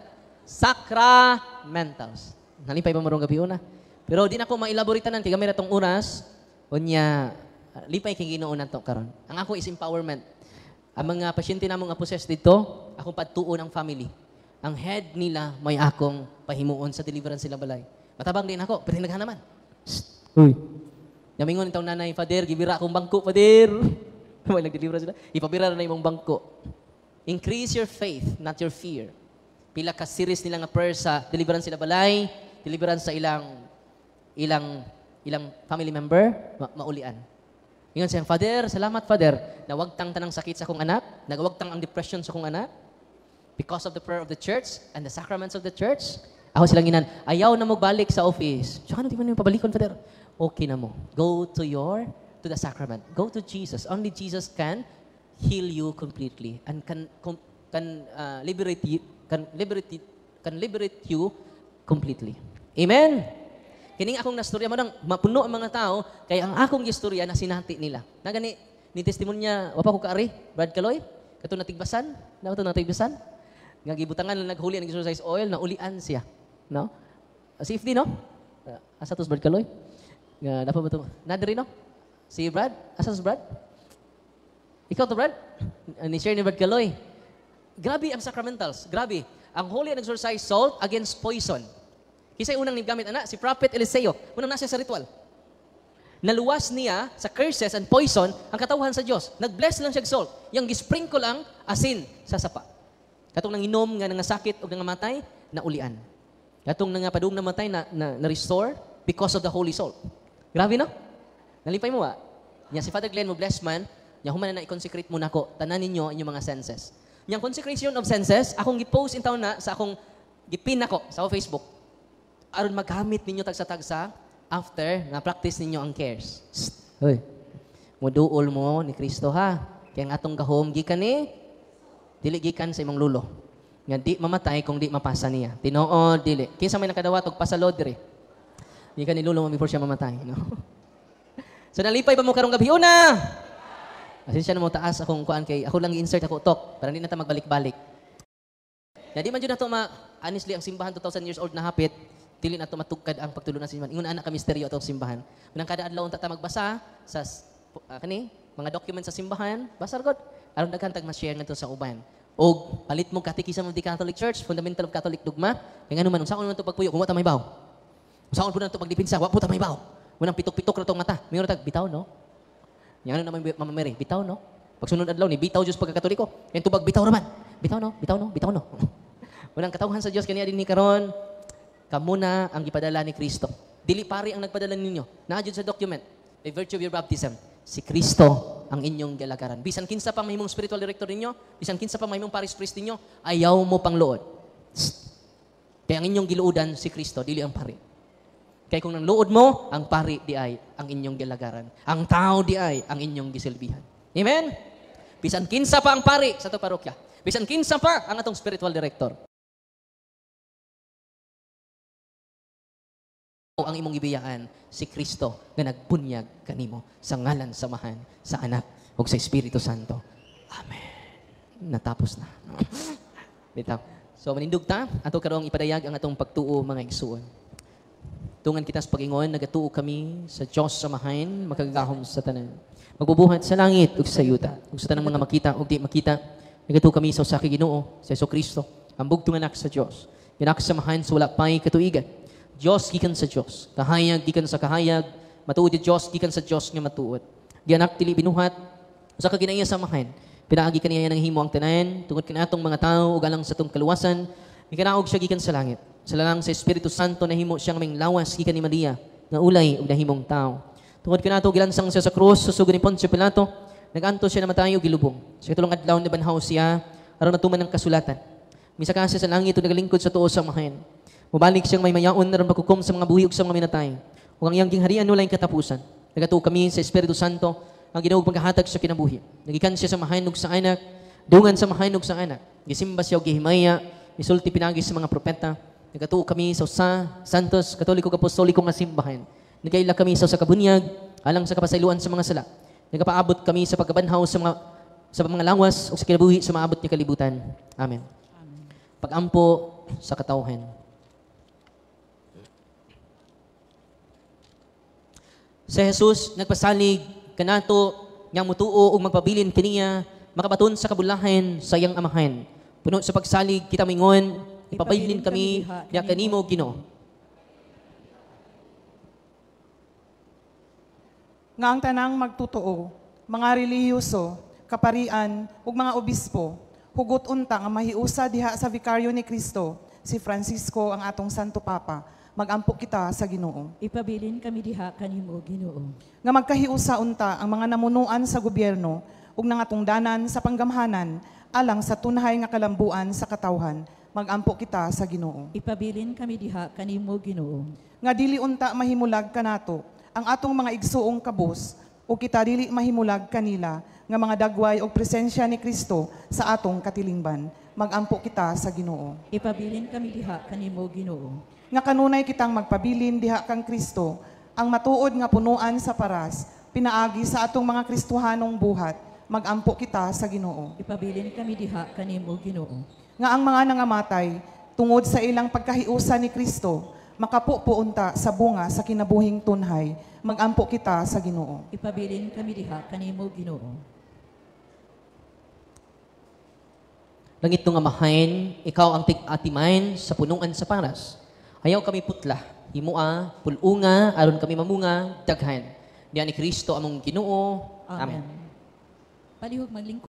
Sacramentals. Nalipay pa marong gabi una. Pero di na ko mailaboritan kay gamay natong oras. Unya, lipay kay Ginoo nato karon. Ang ako is empowerment. Ang mga pasyente namong nga possessed dito, akong pagtuon ang family. Ang head nila may akong pahimuon sa deliverance sila balay. Matabang din ako, pero naman. Uy. Namingon itong nanay, Father, gibira akong bangko, Father. May nag-deliver sila. Ipabira na imong bangko. Increase your faith, not your fear. Pila ka series nila nga prayer sa deliverance sila balay, deliverance sa ilang family member, maulian. Ingon siya, Father, salamat Father, nawagtang tanang sakit sa akong anak, nagawagtang ang depression sa akong anak, because of the prayer of the church and the sacraments of the church. Ako silang inan, ayaw na mo balik sa office. Tsaka di mo na yung pabalikon, Father. Okay na mo. Go to the sacrament. Go to Jesus. Only Jesus can heal you completely and can liberate you completely. Amen. Kining akong nastorya mo nang mapuno ang mga tao kay ang akong istorya na sinati nila. Na gani ni testimonya wa pa ko kaari, Brad Kaloy, kato natigbasan, na to natigbasan. Nga gibutangan lang naghuli ng exercise oil na ulian siya, no? Safety, no? Asa tos Brad Kaloy? Nga dapat ba to? Nadri, no? Si Brad? Asa tos Brad? Ikaw to Brad? Ni-share ni Brad Kaloy. Grabe ang sacramentals. Grabe. Ang holy and exorcised salt against poison. Kisay unang gamit ana si Prophet Eliseo. Unang nasa sa ritual. Naluwas niya sa curses and poison ang katawhan sa Dios. Nag-bless lang siya salt. Yang gisprinkle ang asin sa sapa. Katong nanginom nga nangasakit o nangamatay, naulian. Katong nangapadung namatay na restore because of the holy salt. Grabe, no? Nalipay mo, ha? Nya si Father Glenn mo bless man, nya human na i-consecrate mo nako, tanan ninyo inyong mga senses. Yang consecration of senses, akong gi-post in taon na sa akong gipin nako sa Facebook. Aron magamit ninyo tagsa-tagsa after nga practice ninyo ang cares. Hoy. Moduol mo ni Kristo ha. Kaya ang atong gahom gikan ni dili gikan sa imong lulo. Nga di mamatay kung di mapasa niya. Tinuod dili. Kinsa may nakadawat og pasalod diri. Gikan ni lulo before siya mamatay, no? So nalipay pa mo karong gabi una. Asensya na mo taas akong kuan kay ako lang i-insert ako tok para hindi na ta magbalik-balik. Ya di man jud nato honestly ang simbahan 2000 years old na hapit, dili nato matugkad ang pagtulo na simbahan. Ingon ana ka misteryo atong simbahan. Unang kada adlaw ta magbasa sa mga documents sa simbahan, basa gud aron daghan tag ma-share ngadto sa uban. Og palit mo katikism of the Catholic Church, fundamental of Catholic dogma, kay ngano man unsaon man to pagpuyo, kung wa ta may baw. Unsaon pud nato pagdipinsa, wa pud ta may baw. Unang pitok-pitok ra tong mata. Mingon tag bitaw no. Yang ano naman Mama Mary, bitaw no. Pag sunod adlaw ni bitaw Dios pagkatoliko. Yan tubag bitaw raman. Bitaw no, bitaw no, bitaw no. Unang katawhan sa Dios kaniya dinhi karon, kamo na ang gipadala ni Kristo. Dili pari ang nagpadala ninyo. Naa jud sa document, by virtue of your baptism, si Kristo ang inyong galagaran. Bisan kinsa pa mahimong spiritual director ninyo, bisan kinsa pa mahimong parish priest ninyo, ayaw mo pang luod. Kaya ang inyong giluodan si Kristo, dili ang pari. Kaya kung nang luod mo, ang pari di ay ang inyong galagaran. Ang tao di ay ang inyong gisilbihan. Amen? Bisan kinsa pa ang pari sa to parokya. Bisan kinsa pa ang atong spiritual director. O ang imong gibiyaan si Kristo nga nagbunyag kanimo sa ngalan samahan sa Anak ug sa Espiritu Santo. Amen. Natapos na. Bitaw. So manindog ta ato karong ipadayag ang atong pagtuo mga igsuon. Tungan kita sa pag-ingon, nagatuo kami sa Diyos samahan, makagahom sa tanan. Magbubuhat sa langit ug sa yuta, ug sa tanang mga makita ug di makita. Nagatuo kami sa usa ka Ginoo, sa Kristo, ang bugtong anak sa Dios. Ginaksamahan sa wala pay katuigan. Dios gikan sa Dios, kahayag gikan sa kahayag, matuod di Dios gikan sa Dios nga matuod. Gianak dili binuhat sa kaginaiya samahan. Pinaagi kaniya nang himo ang tanan tungod kanatong mga tao ug alang sa tong kaluwasan. Gikanaog siya gikan sa langit. Sa lang sa Espiritu Santo nahimo siyang may lawas gikan ni Maria nga ulay ug nahimong tao. Tungod kanato gilansang siya sa krus susugod ni Poncio Pilato, naganto siya na matayo gilubong. Sa katulong adlaw ni banhaw siya aron matuman ang kasulatan. Misaka siya sa langit ug nagalingkod sa tuo sa samahan. Mubalik siyang may mayaon aron paghukom sa mga buhi ug sa mga minatay. Ug ang iyang gingharian walay katapusan. Nagatuo kami sa Espiritu Santo ang Ginoo pagkahatag sa kinabuhi. Nagikan siya sa mahanog sa anak, dungan sa mahanog sa anak. Gisimba siya og gihimaya, misulti pinagi sa mga propeta. Nagatuo kami sa usa santos katoliko apostoliko nga simbahan. Nagaila kami sa usa ka bunyag alang sa kapasayloan sa mga sala. Nagapaabot kami sa pagkabanhaw sa mga lawas o sa kinabuhi sa maabot niya kalibutan. Amen. Pagampo sa katawhan. Si Jesus nagpasalig kanato nga mutuo ug magpabilin kaniya makabaton sa kabulahan sa iyang amahan. Puno sa pagsalig kita mingon, ipabilin kami diha kanimo Ginoo. Nga ang tanang magtutuo, mga relihiyoso, kaparian, ug mga obispo, hugot unta nga mahiusa diha sa Vikaryo ni Cristo, si Francisco ang atong Santo Papa, magampo kita sa Ginoo. Ipabilin kami diha kanimo Ginoo. Nga magkahiusa unta ang mga namunuan sa gobyerno ug nangatungdanan sa panggamhanan alang sa tunhay nga kalambuan sa katawhan, magampo kita sa Ginoo. Ipabilin kami diha kanimo Ginoo. Nga dili unta mahimulag kanato ang atong mga igsuong kabus o kita dili mahimulag kanila nga mga dagway o presensya ni Kristo sa atong katilingban, magampo kita sa Ginoo. Ipabilin kami diha kanimo Ginoo. Nga kanunay kitang magpabilin diha kang Kristo, ang matuod nga punuan sa paras, pinaagi sa atong mga Kristohanong buhat, magampo kita sa Ginoo. Ipabilin kami diha kanimo Ginoo. Nga ang mga nangamatay, tungod sa ilang pagkahiusa ni Kristo, makapupunta sa bunga sa kinabuhing tunhay, magampo kita sa Ginoo. Ipabilin kami diha kanimo Ginoo. Langit nga mahain, ikaw ang tig-atimain sa punuan sa paras. Ayaw kami putla, himua, pulunga, aron kami mamunga, daghan. Diyan ni Kristo among Ginoo. Amen. Palihog maglingkod.